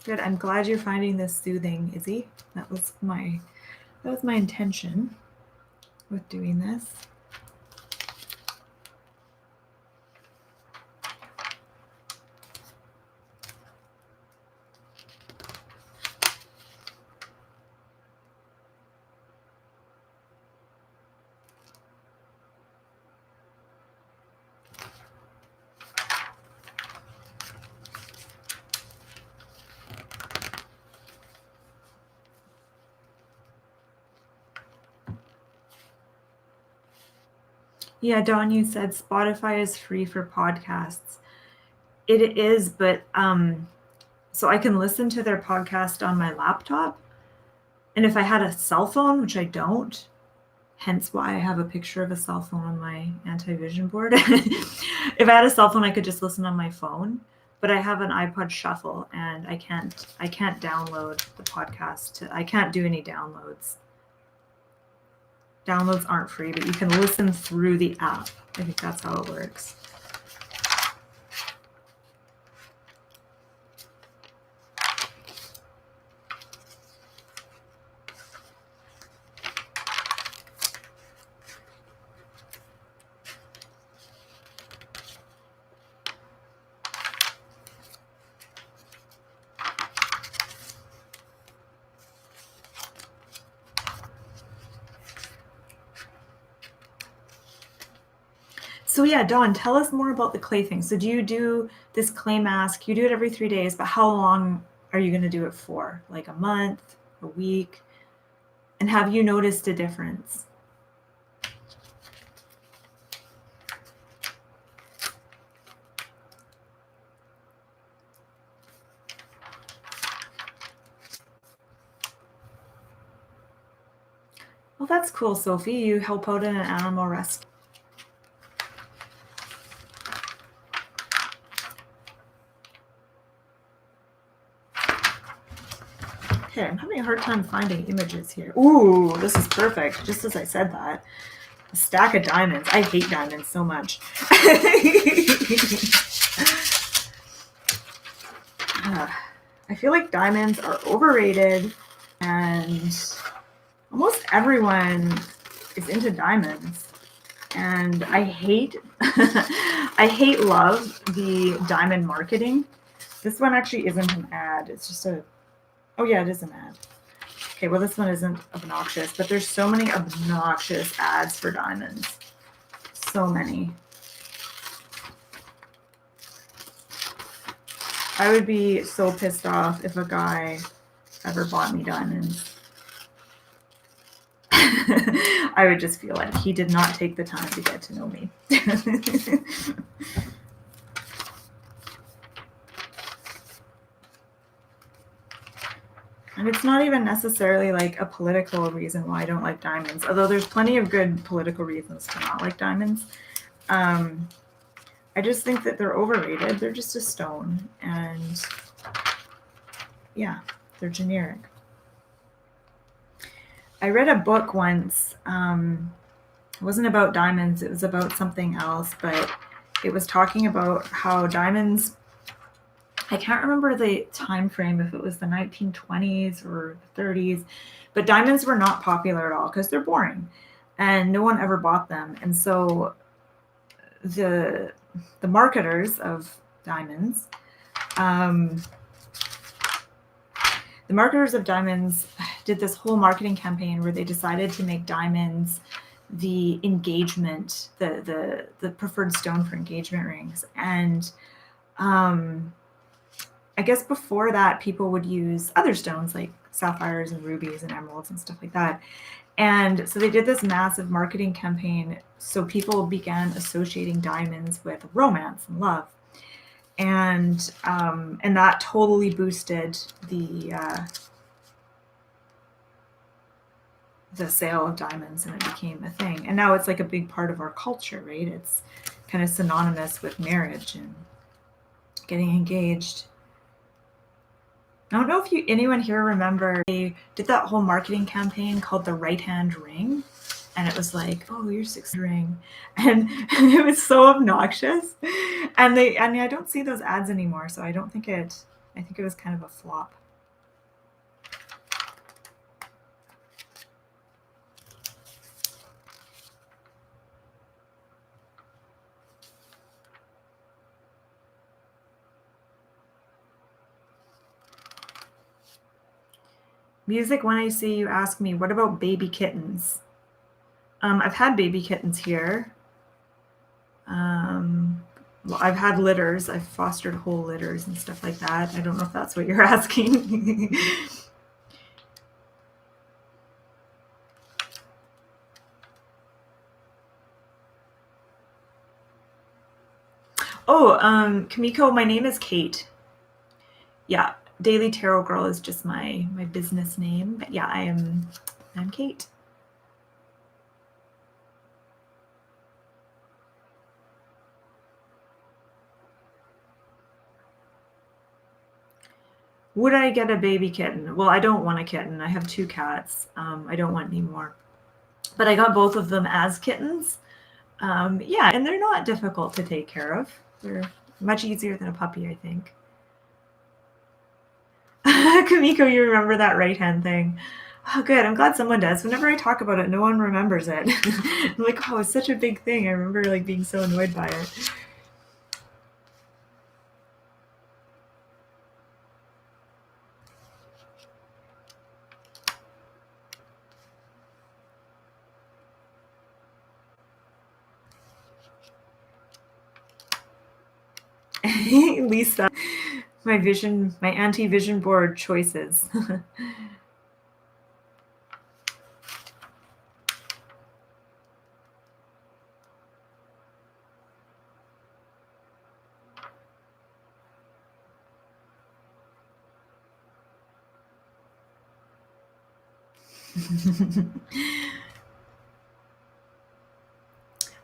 good. I'm glad you're finding this soothing, Izzy. That was my intention with doing this. Yeah, Dawn, you said Spotify is free for podcasts. It is, but so I can listen to their podcast on my laptop. And if I had a cell phone, which I don't, hence why I have a picture of a cell phone on my anti-vision board. If I had a cell phone, I could just listen on my phone. But I have an iPod Shuffle, and I can't download the podcast. I can't do any downloads. Downloads aren't free, but you can listen through the app. I think that's how it works. So yeah, Dawn, tell us more about the clay thing. So do you do this clay mask? You do it every 3 days, but how long are you going to do it for? Like a month, a week? And have you noticed a difference? Well, that's cool, Sophie. You help out in an animal rescue. Okay, I'm having a hard time finding images here. Ooh, this is perfect. Just as I said that. A stack of diamonds. I hate diamonds so much. I feel like diamonds are overrated, and almost everyone is into diamonds. And I hate love the diamond marketing. This one actually isn't an ad. It's just oh yeah, it is an ad. Okay, well this one isn't obnoxious, but there's so many obnoxious ads for diamonds. So many. I would be so pissed off if a guy ever bought me diamonds. I would just feel like he did not take the time to get to know me. And it's not even necessarily like a political reason why I don't like diamonds, although there's plenty of good political reasons to not like diamonds. I just think that they're overrated. They're just a stone, and yeah, they're generic. I read a book once. It wasn't about diamonds. It was about something else, but it was talking about how diamonds, I can't remember the time frame, if it was the 1920s or the 30s, but diamonds were not popular at all because they're boring and no one ever bought them. And so the marketers of diamonds, did this whole marketing campaign where they decided to make diamonds the engagement, the preferred stone for engagement rings. And I guess before that, people would use other stones like sapphires and rubies and emeralds and stuff like that. And so they did this massive marketing campaign. So people began associating diamonds with romance and love. And that totally boosted the sale of diamonds, and it became a thing. And now it's like a big part of our culture, right? It's kind of synonymous with marriage and getting engaged. I don't know if anyone here remember, they did that whole marketing campaign called the right hand ring. And it was like, oh, your 6th ring. And it was so obnoxious. And I don't see those ads anymore, so I think it was kind of a flop. Music, when I see you ask me, what about baby kittens? I've had baby kittens here. Well, I've had litters. I've fostered whole litters and stuff like that. I don't know if that's what you're asking. Oh, Kamiko, my name is Kate. Yeah, Daily Tarot Girl is just my business name. But yeah, I'm Kate. Would I get a baby kitten? Well, I don't want a kitten. I have 2 cats. I don't want any more. But I got both of them as kittens. Yeah, and they're not difficult to take care of. They're much easier than a puppy, I think. Kamiko, you remember that right hand thing. Oh, good. I'm glad someone does. Whenever I talk about it, no one remembers it. I'm like, oh, it's such a big thing. I remember like being so annoyed by it. Lisa, my anti-vision board choices.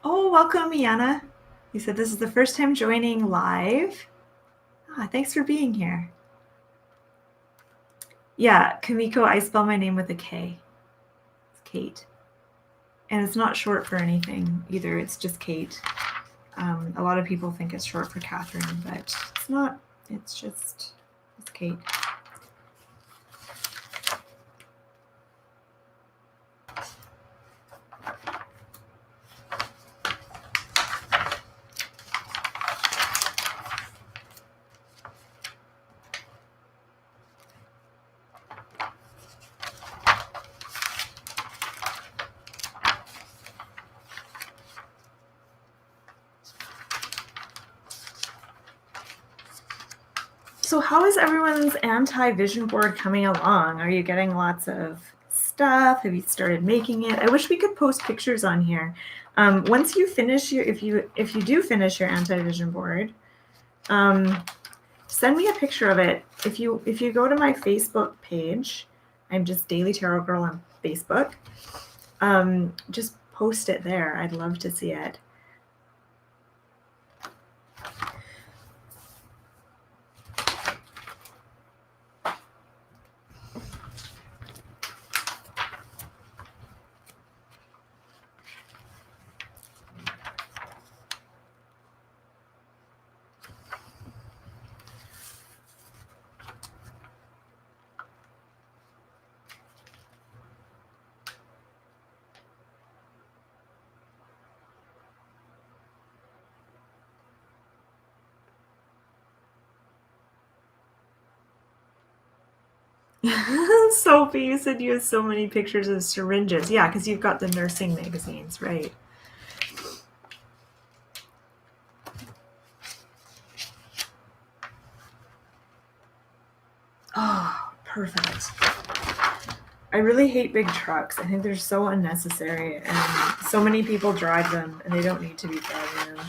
Oh, welcome, Iana. You said this is the first time joining live. Thanks for being here. Yeah, Kamiko, I spell my name with a K. It's Kate. And it's not short for anything either. It's just Kate. A lot of people think it's short for Catherine, but it's not. It's Kate. So how is everyone's anti-vision board coming along? Are you getting lots of stuff? Have you started making it? I wish we could post pictures on here. Once you finish if you do finish your anti-vision board, send me a picture of it. If you go to my Facebook page, I'm just Daily Tarot Girl on Facebook. Just post it there. I'd love to see it. Sophie, you said you have so many pictures of syringes. Yeah, because you've got the nursing magazines, right? Oh, perfect. I really hate big trucks. I think they're so unnecessary, and so many people drive them, and they don't need to be driving them.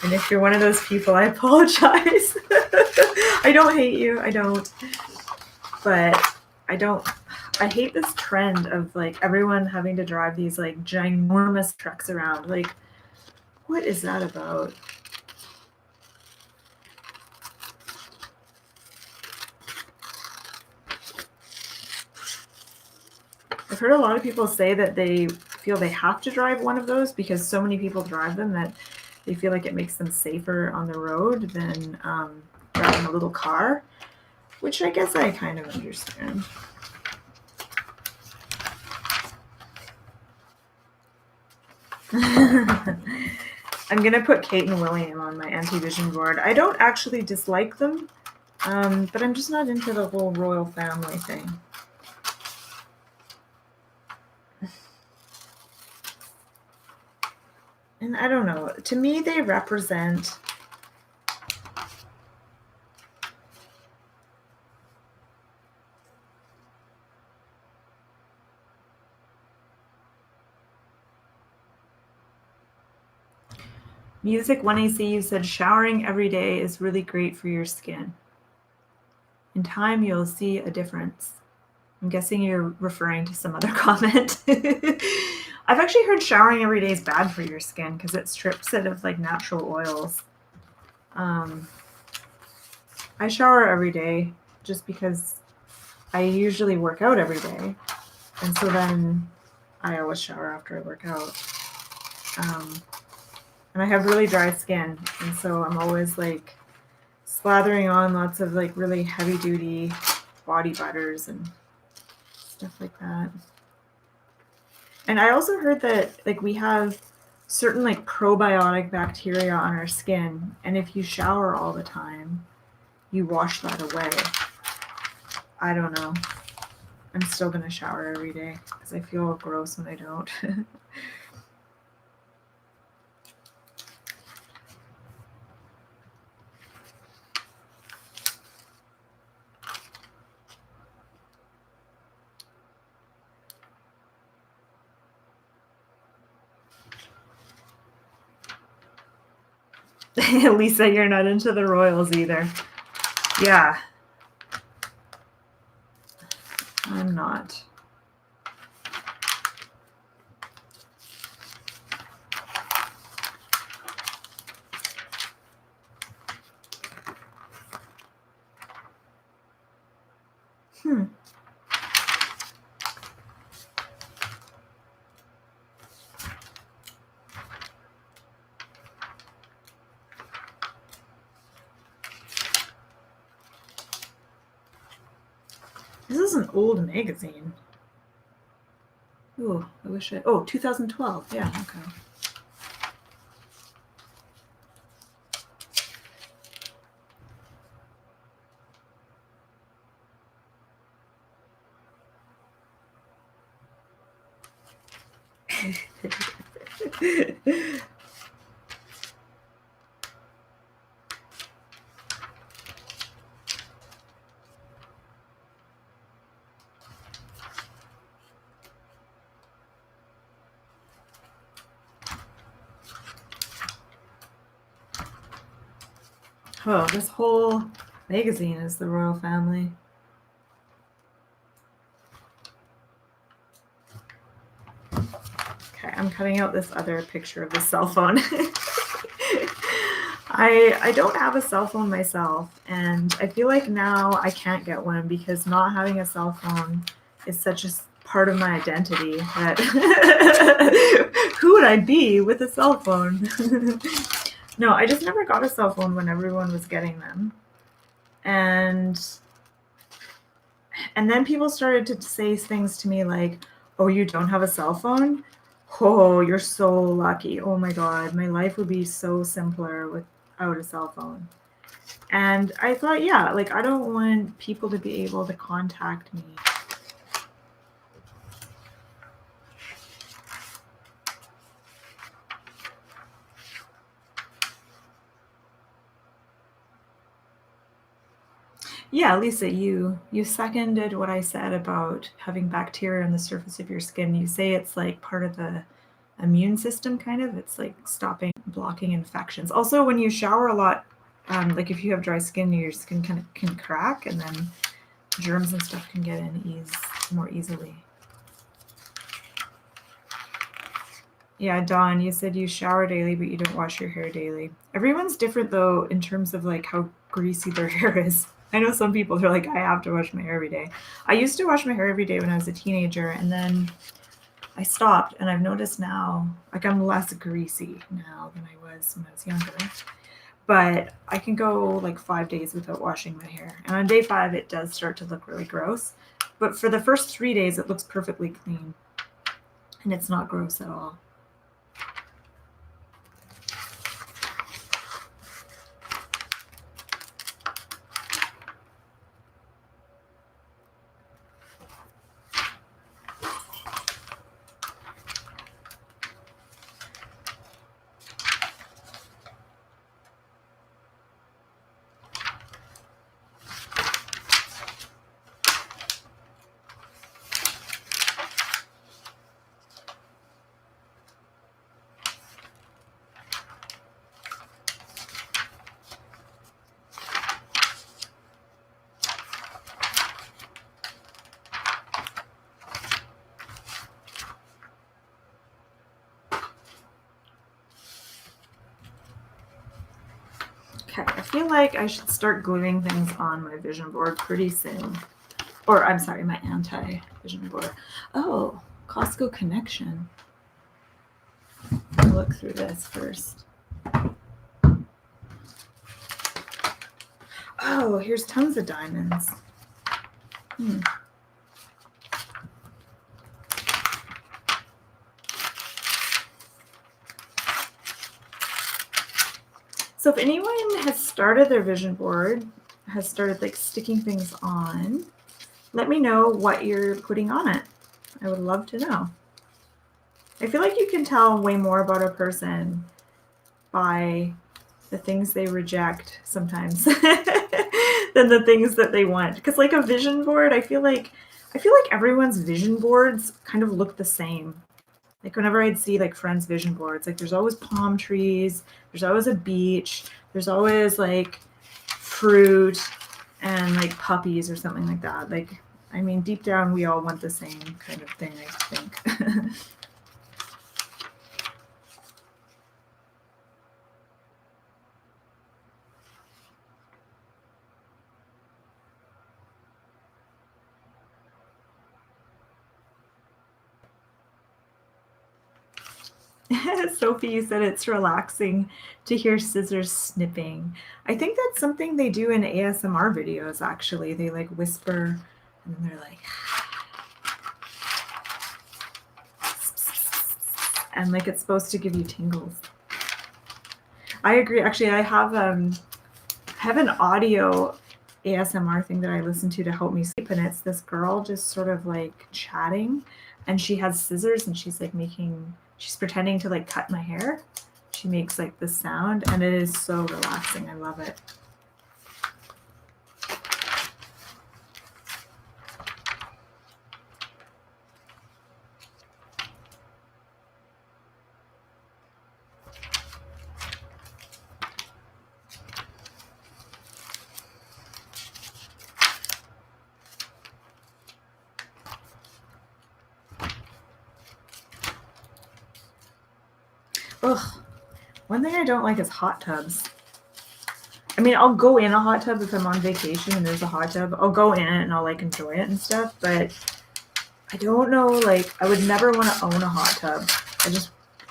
And if you're one of those people, I apologize. I don't hate you. I don't. But I hate this trend of like everyone having to drive these like ginormous trucks around. Like, what is that about? I've heard a lot of people say that they feel they have to drive one of those because so many people drive them that they feel like it makes them safer on the road than driving a little car, which I guess I kind of understand. I'm going to put Kate and William on my anti-vision board. I don't actually dislike them, but I'm just not into the whole royal family thing. And I don't know. To me, they represent Music 1AC. You said showering every day is really great for your skin. In time, you'll see a difference. I'm guessing you're referring to some other comment. I've actually heard showering every day is bad for your skin because it strips it of like natural oils. I shower every day just because I usually work out every day. And so then I always shower after I work out. And I have really dry skin. And so I'm always like slathering on lots of like really heavy duty body butters and stuff like that. And I also heard that like we have certain like probiotic bacteria on our skin, and if you shower all the time, you wash that away. I don't know. I'm still gonna shower every day because I feel gross when I don't. Lisa, you're not into the royals either. Yeah. I'm not. This is an old magazine. Ooh, I wish I... Oh, 2012. Yeah, okay. Oh, this whole magazine is the royal family. Okay, I'm cutting out this other picture of the cell phone. I don't have a cell phone myself, and I feel like now I can't get one because not having a cell phone is such a part of my identity that who would I be with a cell phone? No, I just never got a cell phone when everyone was getting them. And then people started to say things to me like, "Oh, you don't have a cell phone? Oh, you're so lucky. Oh my God, my life would be so simpler without a cell phone." And I thought, yeah, like I don't want people to be able to contact me. Yeah, Lisa, you seconded what I said about having bacteria on the surface of your skin. You say it's like part of the immune system, kind of. It's like stopping, blocking infections. Also, when you shower a lot, like if you have dry skin, your skin kind of can crack, and then germs and stuff can get in more easily. Yeah, Dawn, you said you shower daily, but you don't wash your hair daily. Everyone's different though in terms of like how greasy their hair is. I know some people they're like, I have to wash my hair every day. I used to wash my hair every day when I was a teenager, and then I stopped, and I've noticed now, like I'm less greasy now than I was when I was younger. But I can go like 5 days without washing my hair. And on day 5, it does start to look really gross. But for the first 3 days, it looks perfectly clean. And it's not gross at all. Okay, I feel like I should start gluing things on my vision board pretty soon. Or, I'm sorry, my anti-vision board. Oh, Costco connection. I'll look through this first. Oh, here's tons of diamonds. So if anyone has started their vision board, has started like sticking things on, let me know what you're putting on it. I would love to know. I feel like you can tell way more about a person by the things they reject sometimes than the things that they want. Because like a vision board, I feel like everyone's vision boards kind of look the same. Like whenever I'd see like friends' vision boards, like there's always palm trees, there's always a beach, there's always like fruit and like puppies or something like that. Like, I mean, deep down, we all want the same kind of thing, I think. Sophie, you said it's relaxing to hear scissors snipping. I think that's something they do in ASMR videos, actually. They like whisper and then they're like, and like it's supposed to give you tingles. I agree. Actually, I have an audio ASMR thing that I listen to help me sleep, and it's this girl just sort of like chatting, and she has scissors and she's like she's pretending to like cut my hair. She makes like this sound, and it is so relaxing. I love it. Ugh. One thing I don't like is hot tubs. I mean, I'll go in a hot tub if I'm on vacation and there's a hot tub. I'll go in it and I'll like enjoy it and stuff, but I don't know, like I would never want to own a hot tub.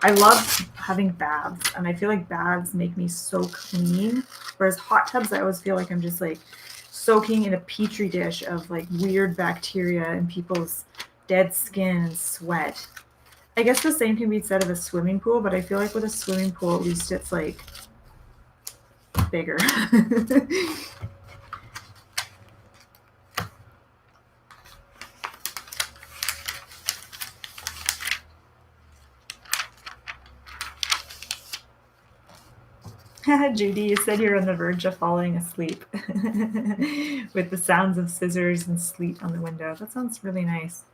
I love having baths, and I feel like baths make me so clean, whereas hot tubs I always feel like I'm just like soaking in a petri dish of like weird bacteria and people's dead skin and sweat. I guess the same can be said of a swimming pool, but I feel like with a swimming pool, at least it's like bigger. Judy, you said you're on the verge of falling asleep with the sounds of scissors and sleet on the window. That sounds really nice.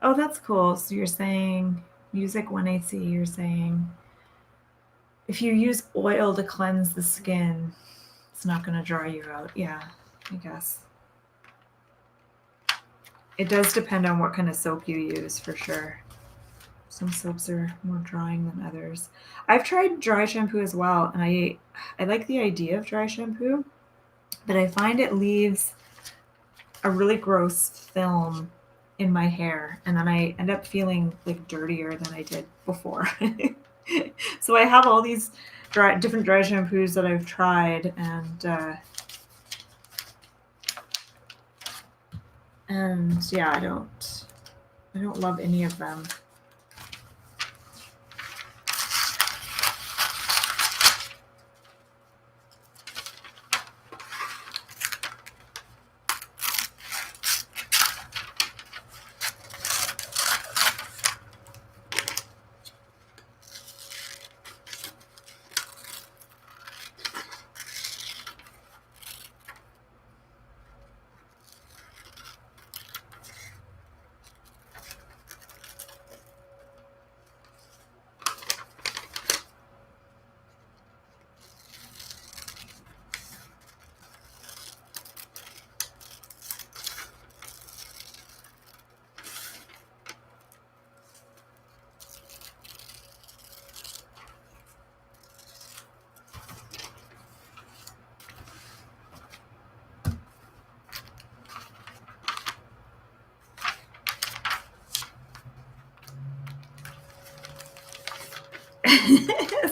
Oh, that's cool. So you're saying music 1AC, you're saying if you use oil to cleanse the skin, it's not going to dry you out. Yeah, I guess. It does depend on what kind of soap you use, for sure. Some soaps are more drying than others. I've tried dry shampoo as well, and I like the idea of dry shampoo, but I find it leaves a really gross film in my hair, and then I end up feeling like dirtier than I did before. So I have all these different dry shampoos that I've tried, and yeah, I don't love any of them.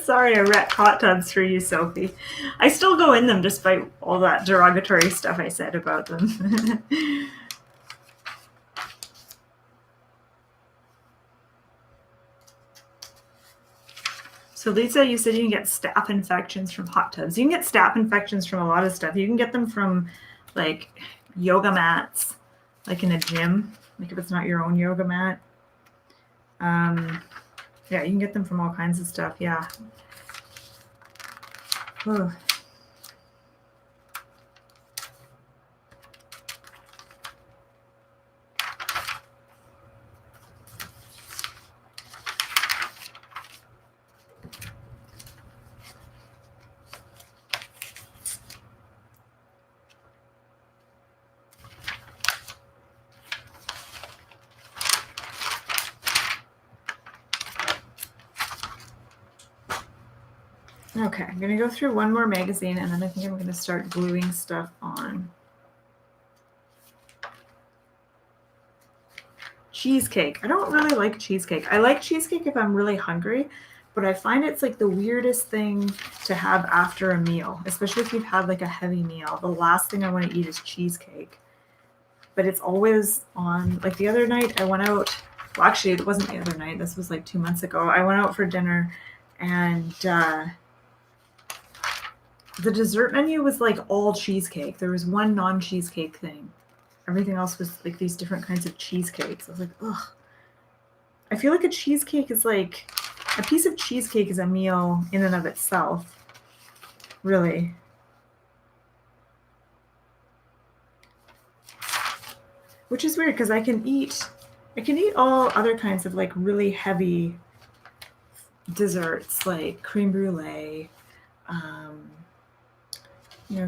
Sorry, I wrecked hot tubs for you, Sophie. I still go in them despite all that derogatory stuff I said about them. So Lisa, you said you can get staph infections from hot tubs. You can get staph infections from a lot of stuff. You can get them from like yoga mats, like in a gym, like if it's not your own yoga mat. Yeah, you can get them from all kinds of stuff. Yeah. Ugh. Okay, I'm going to go through one more magazine, and then I think I'm going to start gluing stuff on. Cheesecake. I don't really like cheesecake. I like cheesecake if I'm really hungry, but I find it's like the weirdest thing to have after a meal, especially if you've had like a heavy meal. The last thing I want to eat is cheesecake. But it's always on. Like the other night I went out, well, actually it wasn't the other night, this was like 2 months ago. I went out for dinner, and the dessert menu was like all cheesecake. There was one non-cheesecake thing. Everything else was like these different kinds of cheesecakes. I was like, ugh. I feel like a cheesecake is like, a piece of cheesecake is a meal in and of itself. Really. Which is weird because I can eat all other kinds of like really heavy desserts like creme brulee,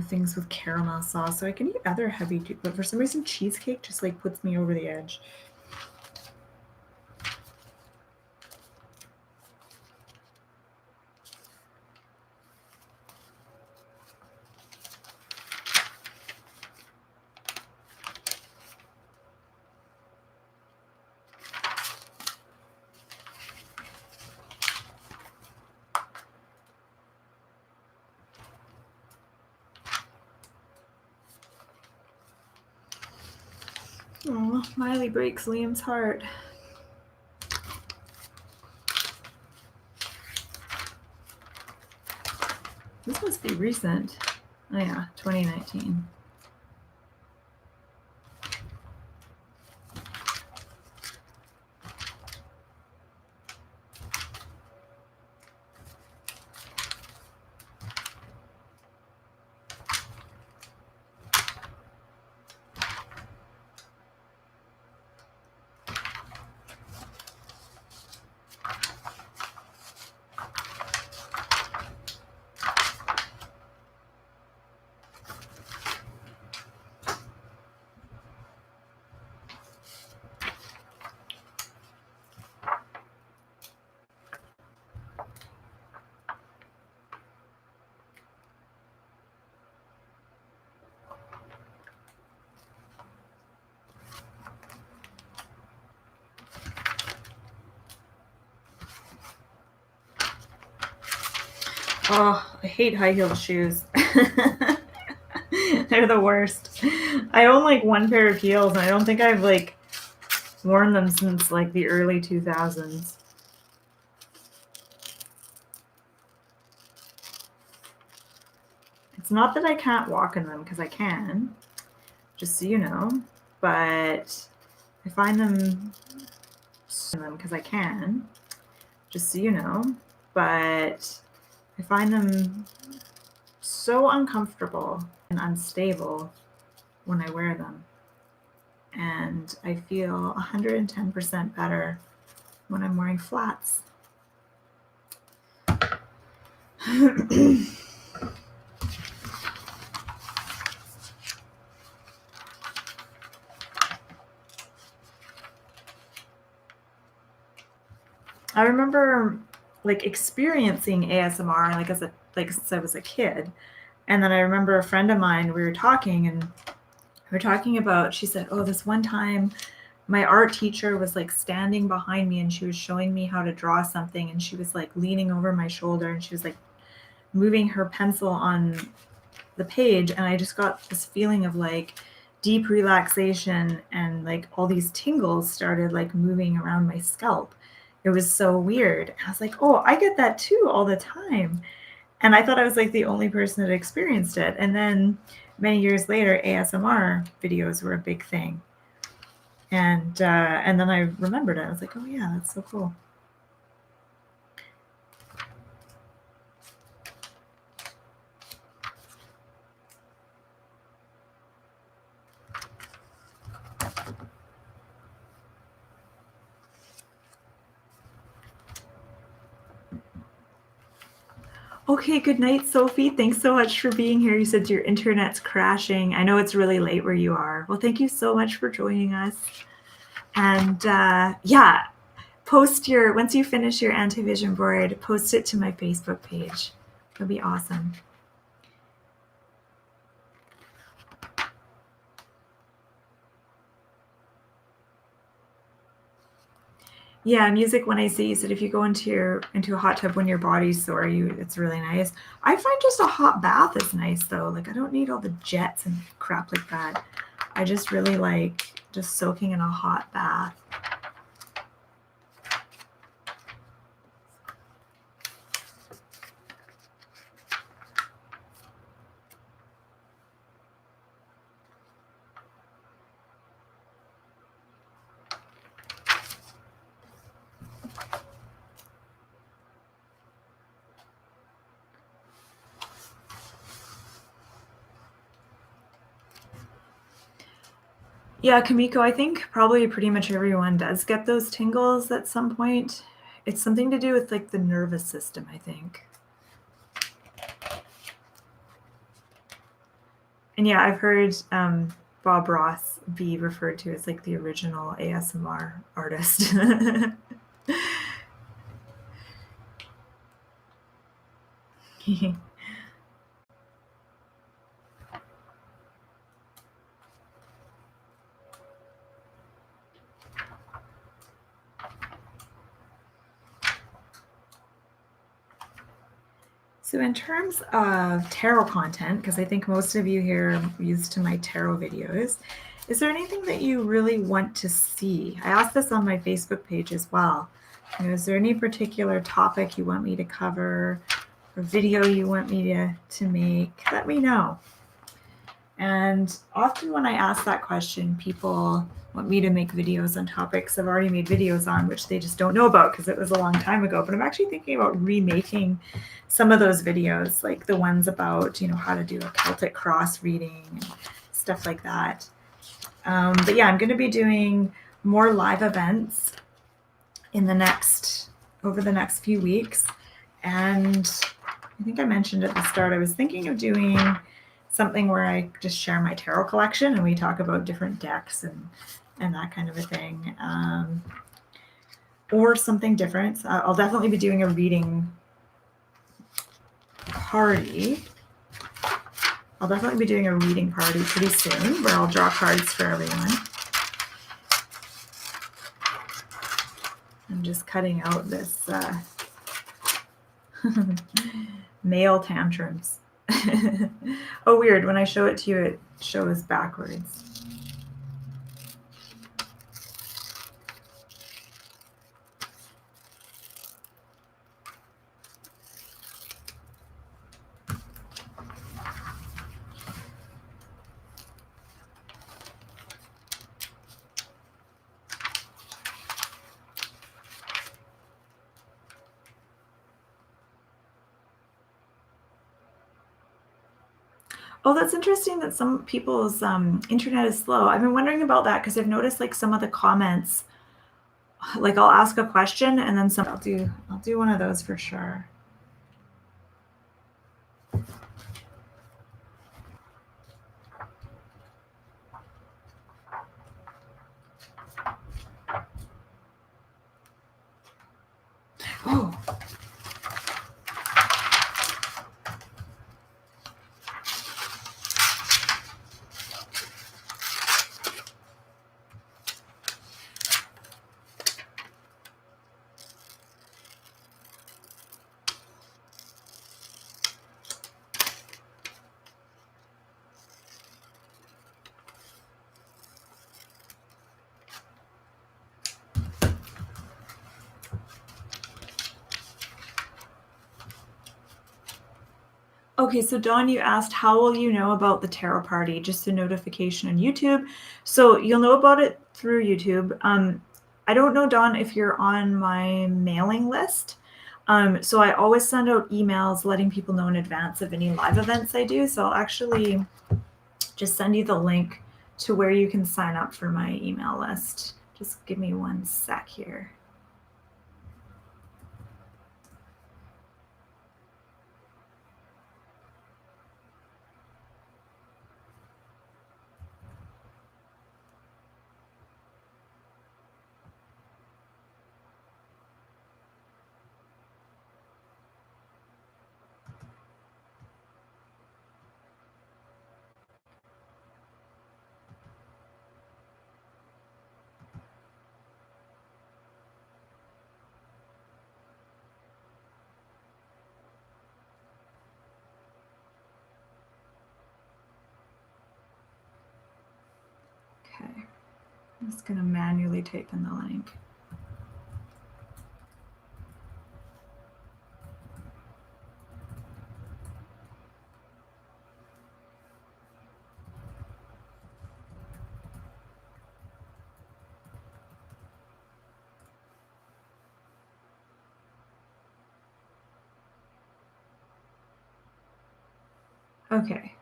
things with caramel sauce. So I can eat other heavy, but for some reason cheesecake just like puts me over the edge. Oh, Miley breaks Liam's heart. This must be recent. Oh yeah, 2019. Oh, I hate high-heeled shoes. They're the worst. I own like one pair of heels, and I don't think I've like worn them since like the early 2000s. It's not that I can't walk in them, because I can, just so you know, but I find them because I can, just so you know, but I find them so uncomfortable and unstable when I wear them. And I feel 110% better when I'm wearing flats. I remember like experiencing ASMR since I was a kid. And then I remember a friend of mine, we were talking and we were talking about, she said, oh, this one time my art teacher was like standing behind me and she was showing me how to draw something, and she was like leaning over my shoulder and she was like moving her pencil on the page, and I just got this feeling of like deep relaxation, and like all these tingles started like moving around my scalp. It was so weird. I was like, oh, I get that too all the time. And I thought I was like the only person that experienced it. And then many years later, ASMR videos were a big thing. And then I remembered it. I was like, oh yeah, that's so cool. Okay, good night, Sophie. Thanks so much for being here. You said your internet's crashing. I know it's really late where you are. Well, thank you so much for joining us. And yeah, once you finish your anti-vision board, post it to my Facebook page. It'll be awesome. Yeah, music when I see, you said if you go into a hot tub when your body's sore, it's really nice. I find just a hot bath is nice though. Like I don't need all the jets and crap like that. I just really like just soaking in a hot bath. Yeah, Kamiko, I think probably pretty much everyone does get those tingles at some point. It's something to do with like the nervous system, I think. And yeah, I've heard Bob Ross be referred to as like the original ASMR artist. So in terms of tarot content, because I think most of you here are used to my tarot videos, is there anything that you really want to see? I asked this on my Facebook page as well. You know, is there any particular topic you want me to cover or video you want me to make? Let me know. And often when I ask that question, people want me to make videos on topics I've already made videos on, which they just don't know about because it was a long time ago. But I'm actually thinking about remaking some of those videos, like the ones about, you know, how to do a Celtic cross reading and stuff like that. But yeah, I'm going to be doing more live events over the next few weeks. And I think I mentioned at the start, I was thinking of doing something where I just share my tarot collection and we talk about different decks and that kind of a thing. Or something different. I'll definitely be doing a reading party. I'll definitely be doing a reading party pretty soon where I'll draw cards for everyone. I'm just cutting out this Male tantrums. Oh, weird. When I show it to you, it shows backwards. Oh, that's interesting that some people's internet is slow. I've been wondering about that because I've noticed like some of the comments, like I'll ask a question and then some I'll do one of those for sure. Oh, okay, so Dawn, you asked how will you know about the tarot party? Just a notification on YouTube. So you'll know about it through YouTube. I don't know, Dawn, if you're on my mailing list. So I always send out emails letting people know in advance of any live events I do. So I'll actually just send you the link to where you can sign up for my email list. Just give me one sec here. Okay, I'm just going to manually type in the link. Okay,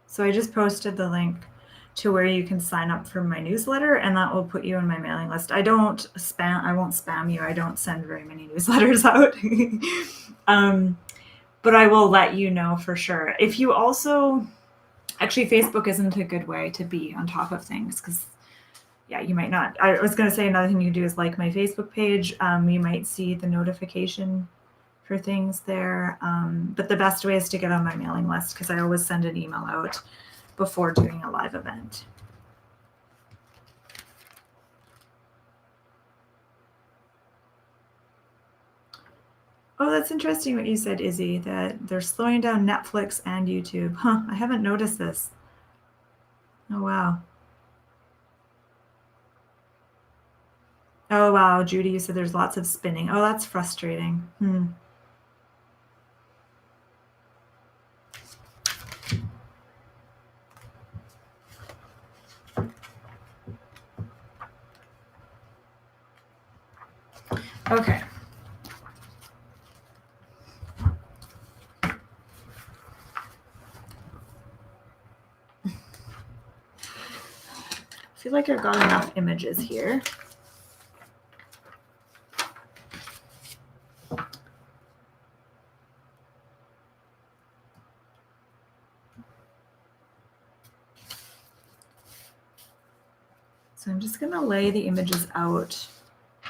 so I just posted the link to where you can sign up for my newsletter, and that will put you on my mailing list. I won't spam you. I don't send very many newsletters out. But I will let you know for sure. If you also, actually, Facebook isn't a good way to be on top of things because, yeah, you might not. I was going to say another thing you can do is like my Facebook page. You might see the notification for things there. But the best way is to get on my mailing list because I always send an email out before doing a live event. Oh, that's interesting what you said, Izzy, that they're slowing down Netflix and YouTube. Huh, I haven't noticed this. Oh, wow. Oh, wow, Judy, you said there's lots of spinning. Oh, that's frustrating. Okay. I feel like I've got enough images here. So I'm just going to lay the images out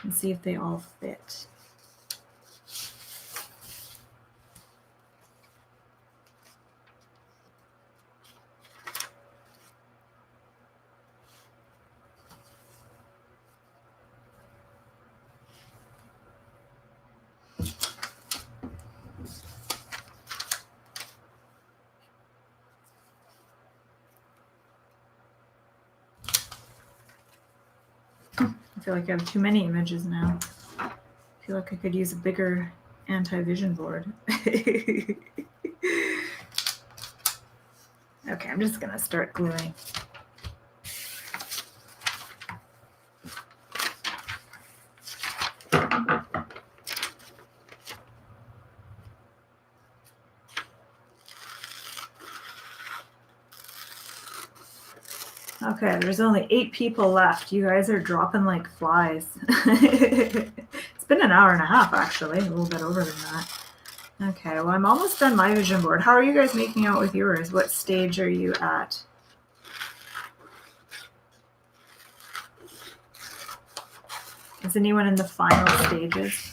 and see if they all fit. I feel like I have too many images now. I feel like I could use a bigger anti-vision board. Okay, I'm just gonna start gluing. Okay, there's only 8 people left. You guys are dropping like flies. It's been an hour and a half, actually, a little bit over than that. Okay, well, I'm almost done my vision board. How are you guys making out with yours? What stage are you at? Is anyone in the final stages?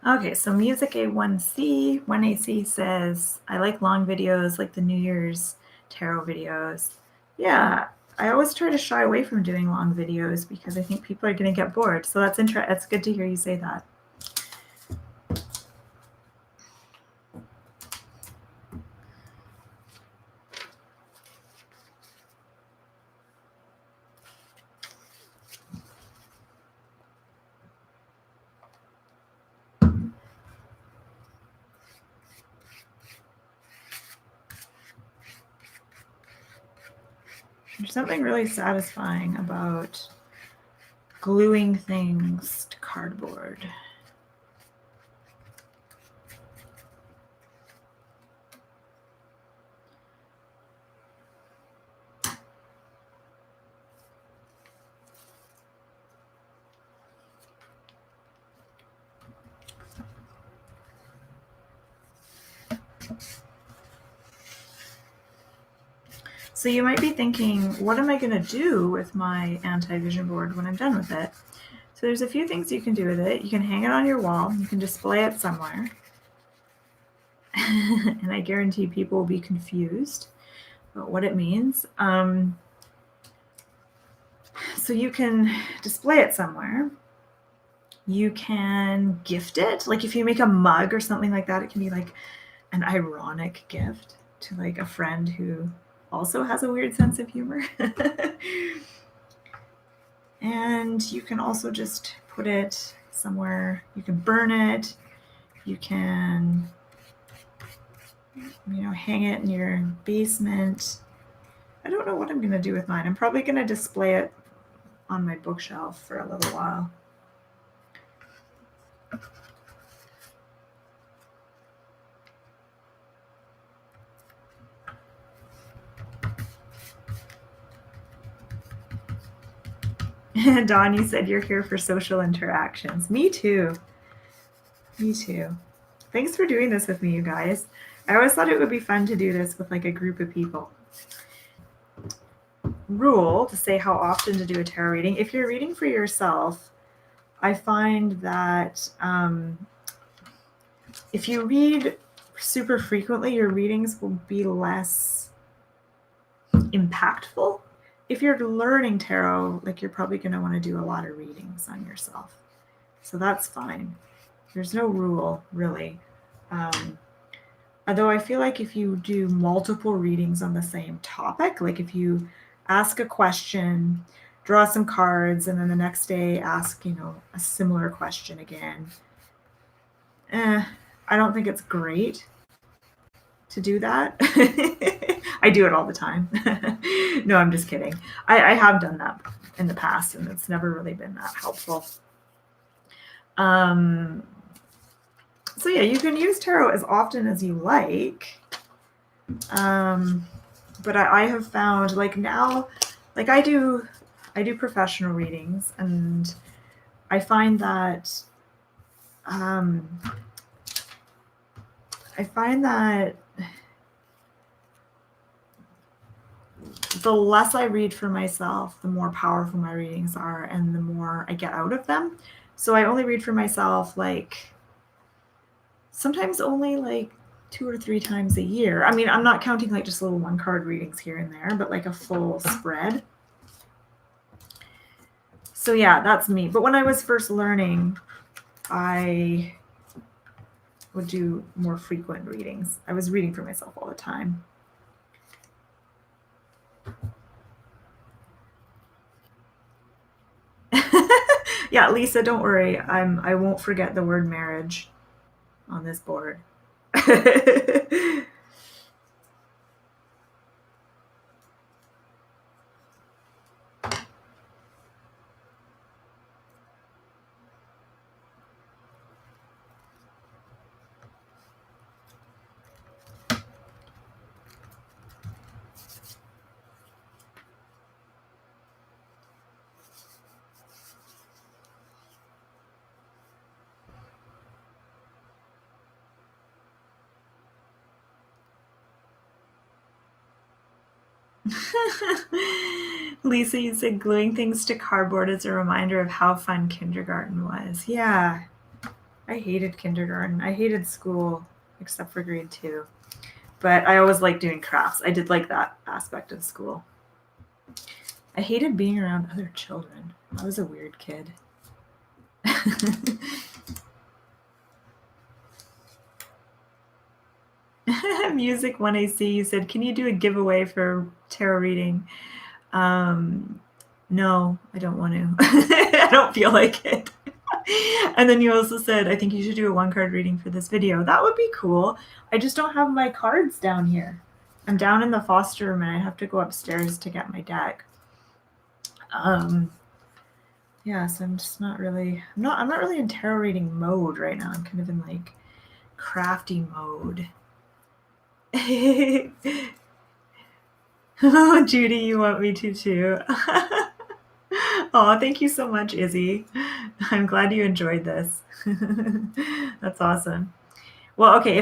Okay, so Music A1C, 1AC says, I like long videos like the New Year's tarot videos. Yeah, I always try to shy away from doing long videos because I think people are going to get bored. So that's that's good to hear you say that. There's something really satisfying about gluing things to cardboard. So you might be thinking, what am I going to do with my anti-vision board when I'm done with it? So there's a few things you can do with it. You can hang it on your wall. You can display it somewhere. And I guarantee people will be confused about what it means. So you can display it somewhere. You can gift it. Like if you make a mug or something like that, it can be like an ironic gift to like a friend who also has a weird sense of humor. And you can also just put it somewhere. You can burn it. You can, hang it in your basement. I don't know what I'm going to do with mine. I'm probably going to display it on my bookshelf for a little while. Dawn, you said you're here for social interactions. Me too. Me too. Thanks for doing this with me, you guys. I always thought it would be fun to do this with like a group of people. Rule to say how often to do a tarot reading. If you're reading for yourself, I find that if you read super frequently, your readings will be less impactful. If you're learning tarot, like you're probably going to want to do a lot of readings on yourself. So that's fine. There's no rule, really. Although I feel like if you do multiple readings on the same topic, like if you ask a question, draw some cards, and then the next day ask, a similar question again, I don't think it's great. to do that. I do it all the time. No, I'm just kidding. I have done that in the past, and it's never really been that helpful. So yeah, you can use tarot as often as you like. But I have found, like, now, like, I do professional readings, and I find that the less I read for myself, the more powerful my readings are, and the more I get out of them. So I only read for myself, like, sometimes only like 2 or 3 times a year. I mean, I'm not counting like just little 1-card readings here and there, but like a full spread. So yeah, that's me. But when I was first learning, I would do more frequent readings. I was reading for myself all the time. Yeah, Lisa, don't worry. I won't forget the word marriage on this board. Lisa, you said gluing things to cardboard is a reminder of how fun kindergarten was. Yeah, I hated kindergarten. I hated school, except for grade 2. But I always liked doing crafts. I did like that aspect of school. I hated being around other children. I was a weird kid. Music 1AC, you said, can you do a giveaway for tarot reading? No, I don't want to. I don't feel like it. And then you also said, I think you should do a 1-card reading for this video. That would be cool. I just don't have my cards down here. I'm down in the foster room, and I have to go upstairs to get my deck. Yeah, so I'm just not really, I'm not really in tarot reading mode right now. I'm kind of in like crafty mode. Oh, Judy, you want me to too. Oh, thank you so much, Izzy. I'm glad you enjoyed this. That's awesome. Well, okay,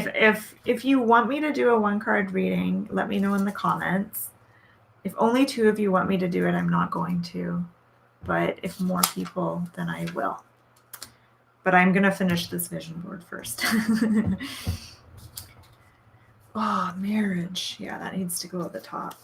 if you want me to do a 1-card reading, let me know in the comments. If only 2 of you want me to do it, I'm not going to. But if more people, then I will. But I'm going to finish this vision board first. Oh, marriage. Yeah, that needs to go at the top.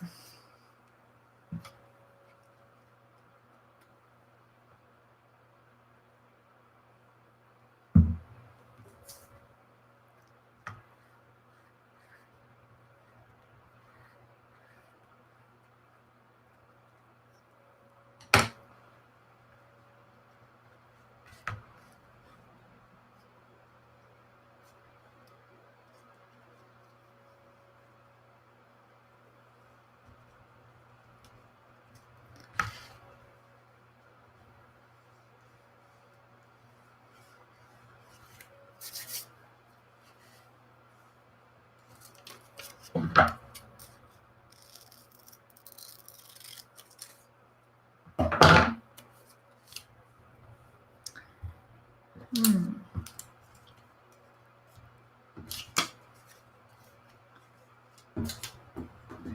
I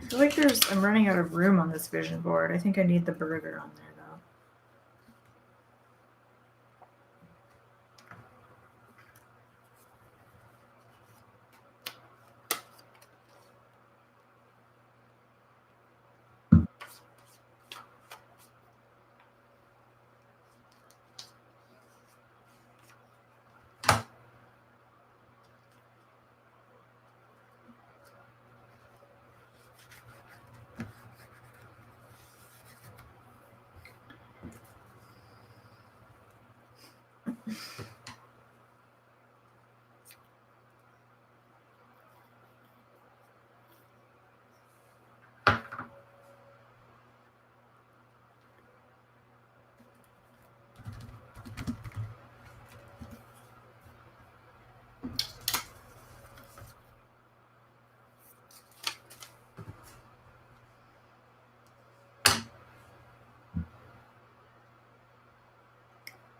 feel like I'm running out of room on this vision board. I think I need the burger on there, though.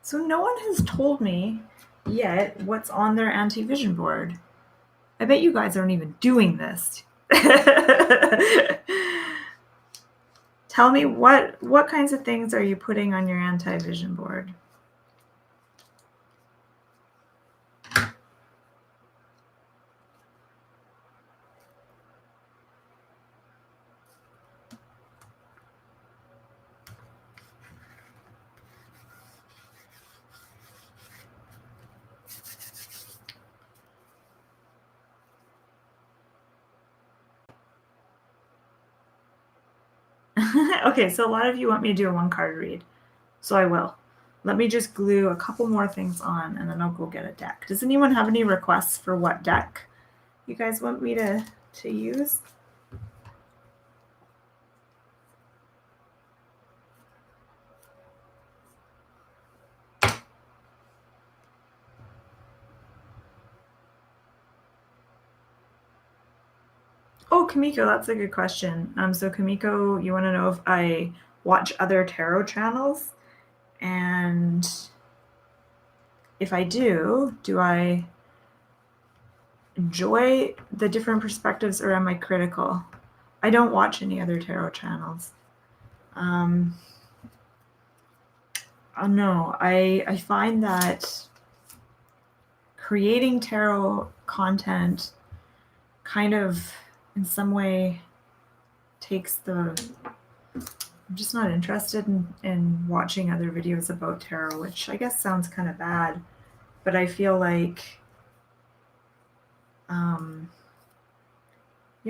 So no one has told me yet what's on their anti-vision board. I bet you guys aren't even doing this. Tell me what kinds of things are you putting on your anti-vision board? Okay, so a lot of you want me to do a one card read, so I will. Let me just glue a couple more things on and then I'll go get a deck. Does anyone have any requests for what deck you guys want me to use? Oh, Kamiko, that's a good question. So Kamiko, you want to know if I watch other tarot channels? And if I do I enjoy the different perspectives or am I critical? I don't watch any other tarot channels. No, I find that creating tarot content kind of in some way takes the... I'm just not interested in watching other videos about tarot, which I guess sounds kind of bad, but I feel like, yeah,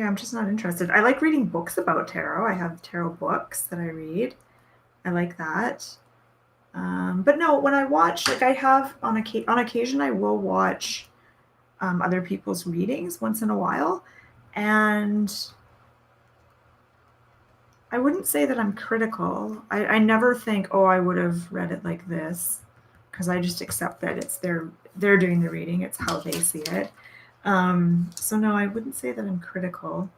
I'm just not interested. I like reading books about tarot. I have tarot books that I read. I like that. But no, when I watch, like I have on occasion, I will watch other people's readings once in a while, and I wouldn't say that I'm critical. I never think, oh, I would have read it like this, because I just accept that it's they're doing the reading. It's how they see it. So no, I wouldn't say that I'm critical.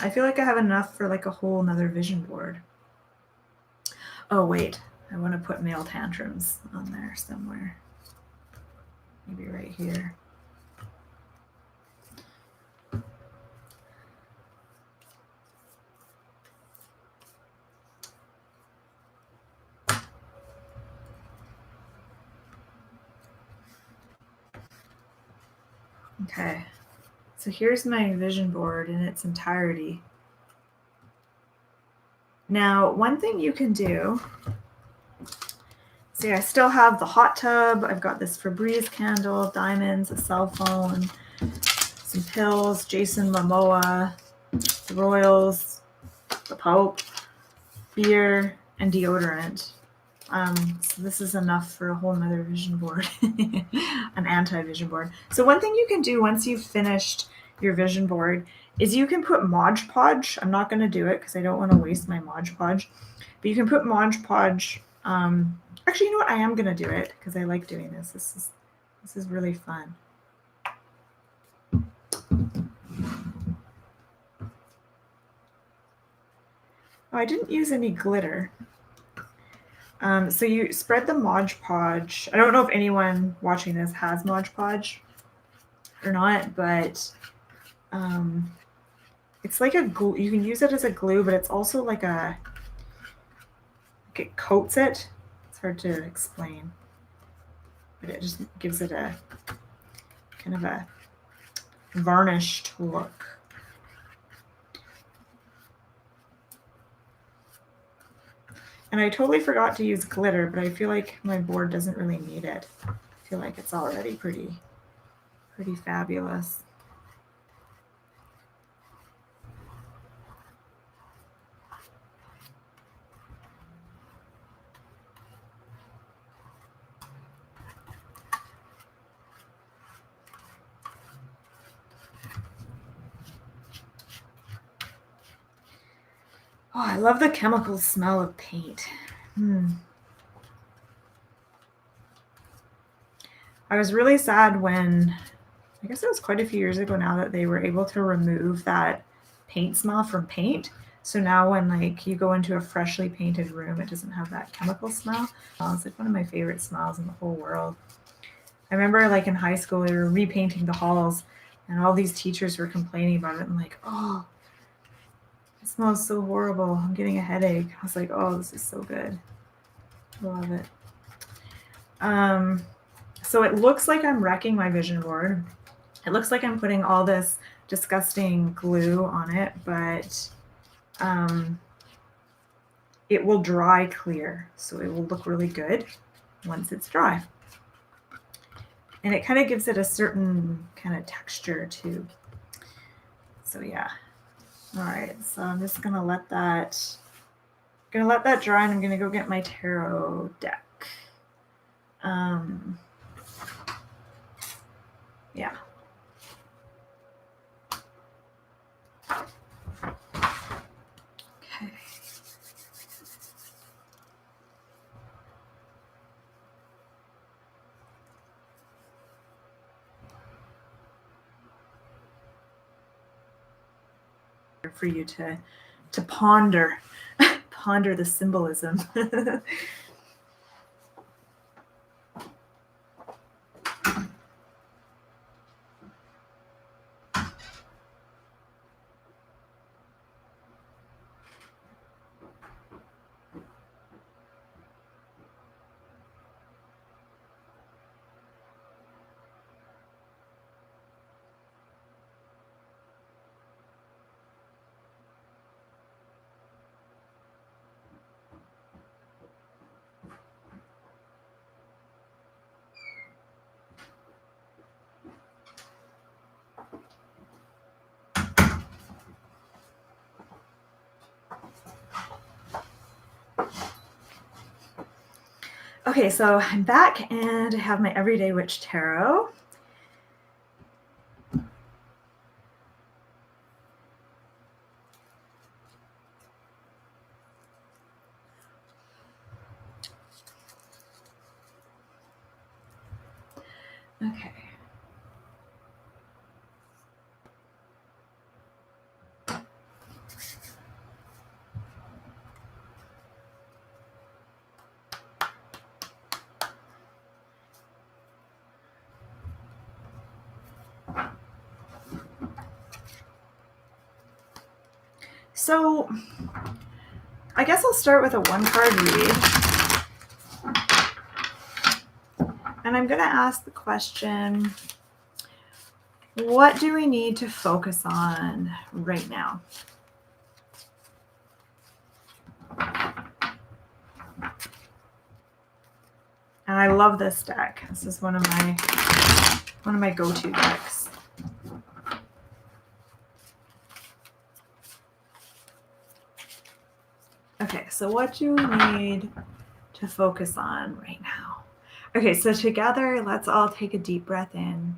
I feel like I have enough for like a whole nother vision board. Oh wait, I want to put male tantrums on there somewhere. Maybe right here. Okay, so here's my vision board in its entirety. Now, one thing you can do, see, I still have the hot tub. I've got this Febreze candle, diamonds, a cell phone, some pills, Jason Momoa, the Royals, the Pope, beer, and deodorant. So this is enough for a whole nother vision board, an anti-vision board. So one thing you can do once you've finished your vision board is you can put Modge Podge. I'm not going to do it because I don't want to waste my Modge Podge, but you can put Modge Podge. Actually, you know what? I am going to do it because I like doing this. This is really fun. Oh, I didn't use any glitter. So you spread the Modge Podge. I don't know if anyone watching this has Modge Podge or not, but it's like a glue. You can use it as a glue, but it's also like it coats it. It's hard to explain, but it just gives it a kind of a varnished look. And I totally forgot to use glitter, but I feel like my board doesn't really need it. I feel like it's already pretty fabulous. Oh, I love the chemical smell of paint. I was really sad when, I guess it was quite a few years ago now, that they were able to remove that paint smell from paint. So now when like you go into a freshly painted room, it doesn't have that chemical smell. It's like one of my favorite smells in the whole world. I remember like in high school, we were repainting the halls and all these teachers were complaining about it. I'm like, oh, it smells so horrible. I'm getting a headache. I was like, oh, this is so good. I love it. So it looks like I'm wrecking my vision board. It looks like I'm putting all this disgusting glue on it, but it will dry clear. So it will look really good once it's dry. And it kind of gives it a certain kind of texture too. So yeah. All right, so I'm just gonna let that dry, and I'm gonna go get my tarot deck. Yeah. Okay. For you to ponder ponder the symbolism. Okay, so I'm back and I have my Everyday Witch Tarot. Okay. So I guess I'll start with a one card read. And I'm going to ask the question, what do we need to focus on right now? And I love this deck. This is one of my go-to decks. Okay, so what do we need to focus on right now? Okay, so together, let's all take a deep breath in.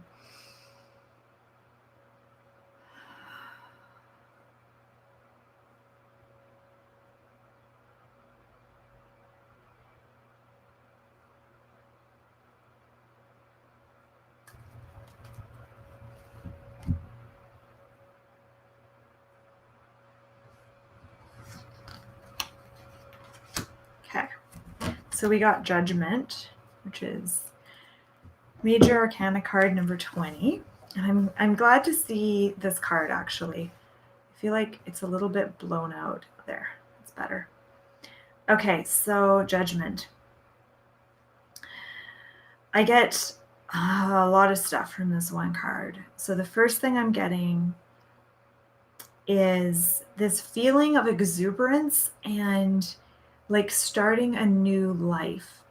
Okay, so we got Judgment, which is Major Arcana card number 20. And I'm glad to see this card, actually. I feel like it's a little bit blown out there. It's better. Okay, so Judgment. I get a lot of stuff from this one card. So the first thing I'm getting is this feeling of exuberance and like starting a new life.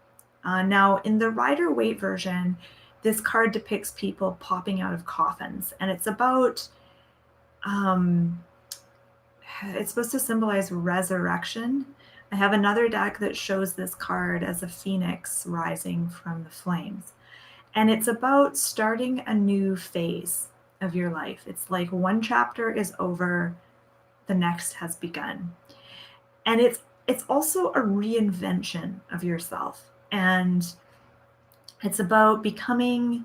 Now, in the Rider-Waite version, this card depicts people popping out of coffins, and it's about, it's supposed to symbolize resurrection. I have another deck that shows this card as a phoenix rising from the flames. And it's about starting a new phase of your life. It's like one chapter is over, the next has begun. And it's also a reinvention of yourself. And it's about becoming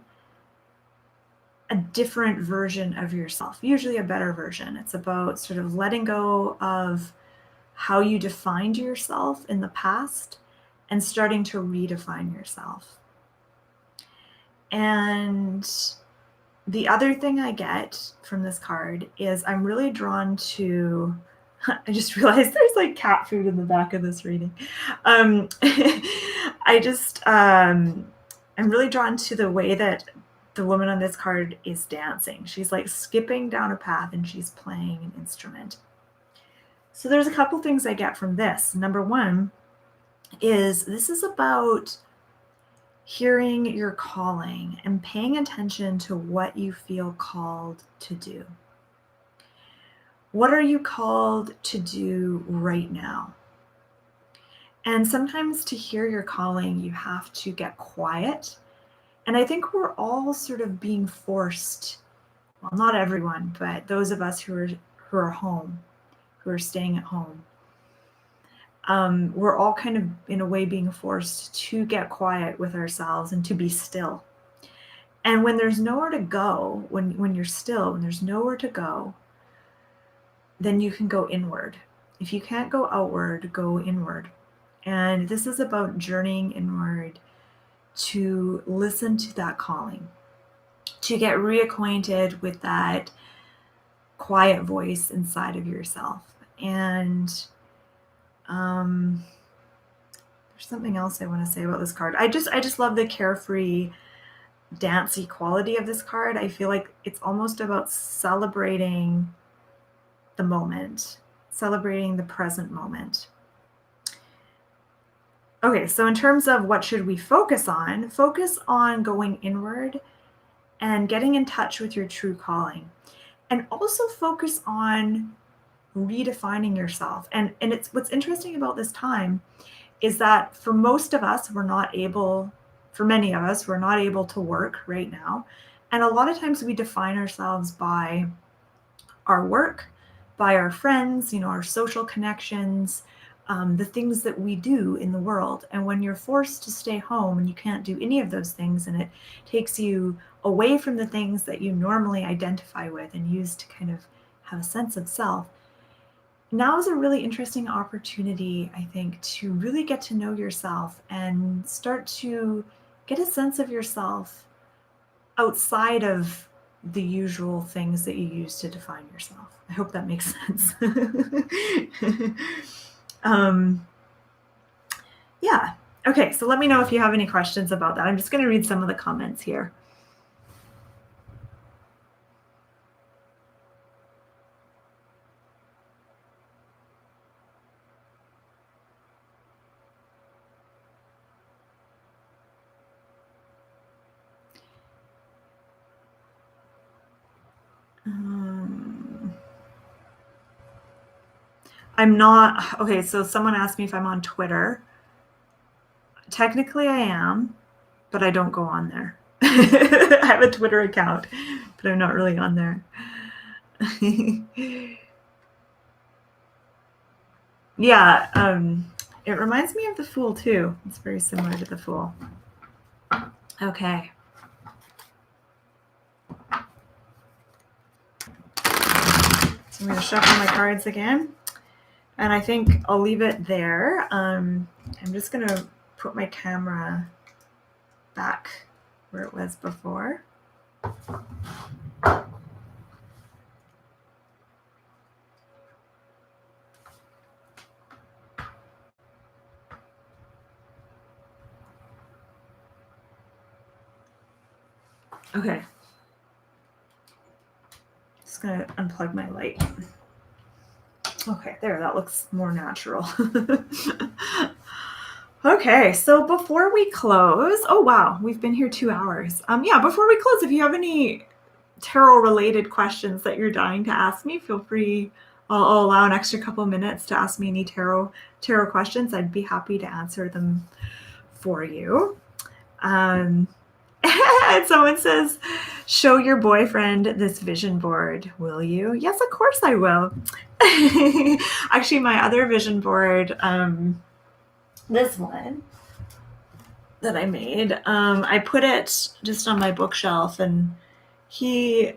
a different version of yourself, usually a better version. It's about sort of letting go of how you defined yourself in the past and starting to redefine yourself. And the other thing I get from this card is I'm really drawn to, I just realized there's like cat food in the back of this reading. I'm really drawn to the way that the woman on this card is dancing. She's like skipping down a path and she's playing an instrument. So there's a couple things I get from this. Number one is this is about hearing your calling and paying attention to what you feel called to do. What are you called to do right now? And sometimes to hear your calling, you have to get quiet. And I think we're all sort of being forced, well, not everyone, but those of us who are home, who are staying at home, we're all kind of in a way being forced to get quiet with ourselves and to be still. And when there's nowhere to go, when you're still, when there's nowhere to go, then you can go inward. If you can't go outward, go inward. And this is about journeying inward to listen to that calling, to get reacquainted with that quiet voice inside of yourself. And there's something else I want to say about this card. I just love the carefree, dancey quality of this card. I feel like it's almost about celebrating the moment, celebrating the present moment. Okay, so in terms of what should we focus on going inward and getting in touch with your true calling. And also focus on redefining yourself. And it's what's interesting about this time is that for most of us, for many of us, we're not able to work right now. And a lot of times we define ourselves by our work, by our friends, our social connections, the things that we do in the world. And when you're forced to stay home and you can't do any of those things, and it takes you away from the things that you normally identify with and use to kind of have a sense of self, now is a really interesting opportunity, I think, to really get to know yourself and start to get a sense of yourself outside of the usual things that you use to define yourself. I hope that makes sense. Yeah. Okay, so let me know if you have any questions about that. I'm just going to read some of the comments here. I'm not, okay, so someone asked me if I'm on Twitter. Technically I am, but I don't go on there. I have a Twitter account, but I'm not really on there. Yeah, it reminds me of the Fool too. It's very similar to the Fool. Okay. So I'm going to shuffle my cards again. And I think I'll leave it there. I'm just going to put my camera back where it was before. Okay. Just going to unplug my light. Okay, there, that looks more natural. Okay, so before we close, oh wow, we've been here 2 hours. Yeah, before we close, if you have any tarot-related questions that you're dying to ask me, feel free. I'll allow an extra couple minutes to ask me any tarot questions. I'd be happy to answer them for you. And someone says, show your boyfriend this vision board, will you? Yes, of course I will. Actually, my other vision board, this one that I made, I put it just on my bookshelf, and I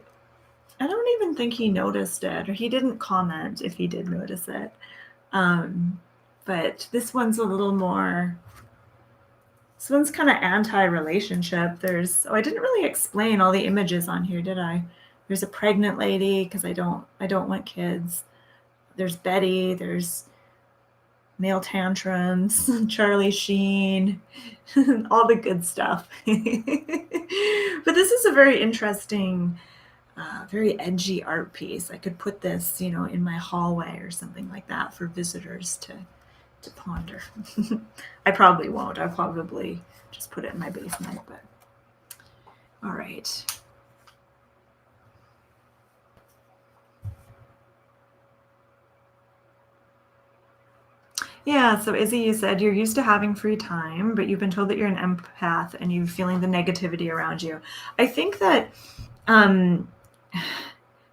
don't even think he noticed it, or he didn't comment if he did notice it. But this one's a little more, this one's kind of anti-relationship. I didn't really explain all the images on here, did I? There's a pregnant lady because I don't want kids. There's Betty, there's male tantrums, Charlie Sheen, all the good stuff. But this is a very interesting, very edgy art piece. I could put this, in my hallway or something like that for visitors to ponder. I probably won't. I'll probably just put it in my basement. But all right. Yeah, so Izzy, you said you're used to having free time, but you've been told that you're an empath and you're feeling the negativity around you. I think that um,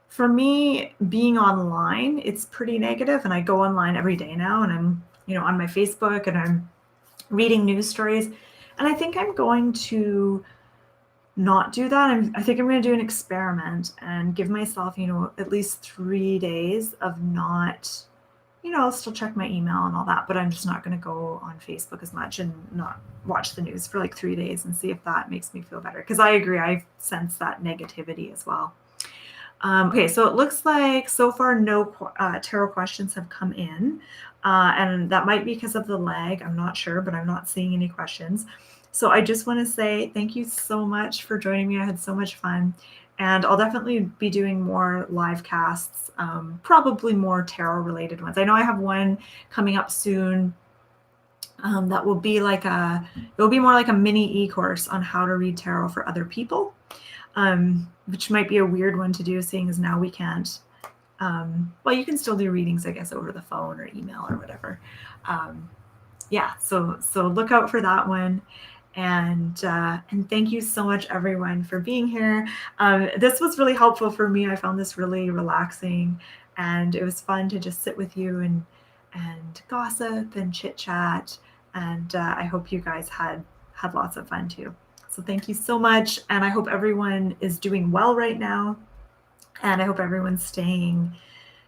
for me, being online, it's pretty negative, and I go online every day now, and I'm, on my Facebook, and I'm reading news stories, and I think I'm going to not do that. I think I'm going to do an experiment and give myself, at least 3 days of not, I'll still check my email and all that, but I'm just not going to go on Facebook as much and not watch the news for like 3 days and see if that makes me feel better. Because I agree, I sense that negativity as well. Okay, so it looks like so far no tarot questions have come in, and that might be because of the lag. I'm not sure, but I'm not seeing any questions. So I just want to say thank you so much for joining me. I had so much fun, and I'll definitely be doing more live casts, probably more tarot related ones. I know I have one coming up soon. That will be it'll be more like a mini e-course on how to read tarot for other people. Which might be a weird one to do, seeing as now we can't. Well, you can still do readings, I guess, over the phone or email or whatever. Yeah, so look out for that one. And thank you so much, everyone, for being here. This was really helpful for me. I found this really relaxing, and it was fun to just sit with you and gossip and chit chat. And I hope you guys had lots of fun too. So thank you so much. And I hope everyone is doing well right now. And I hope everyone's staying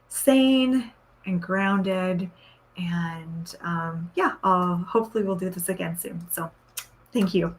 sane and grounded. And hopefully we'll do this again soon. So thank you.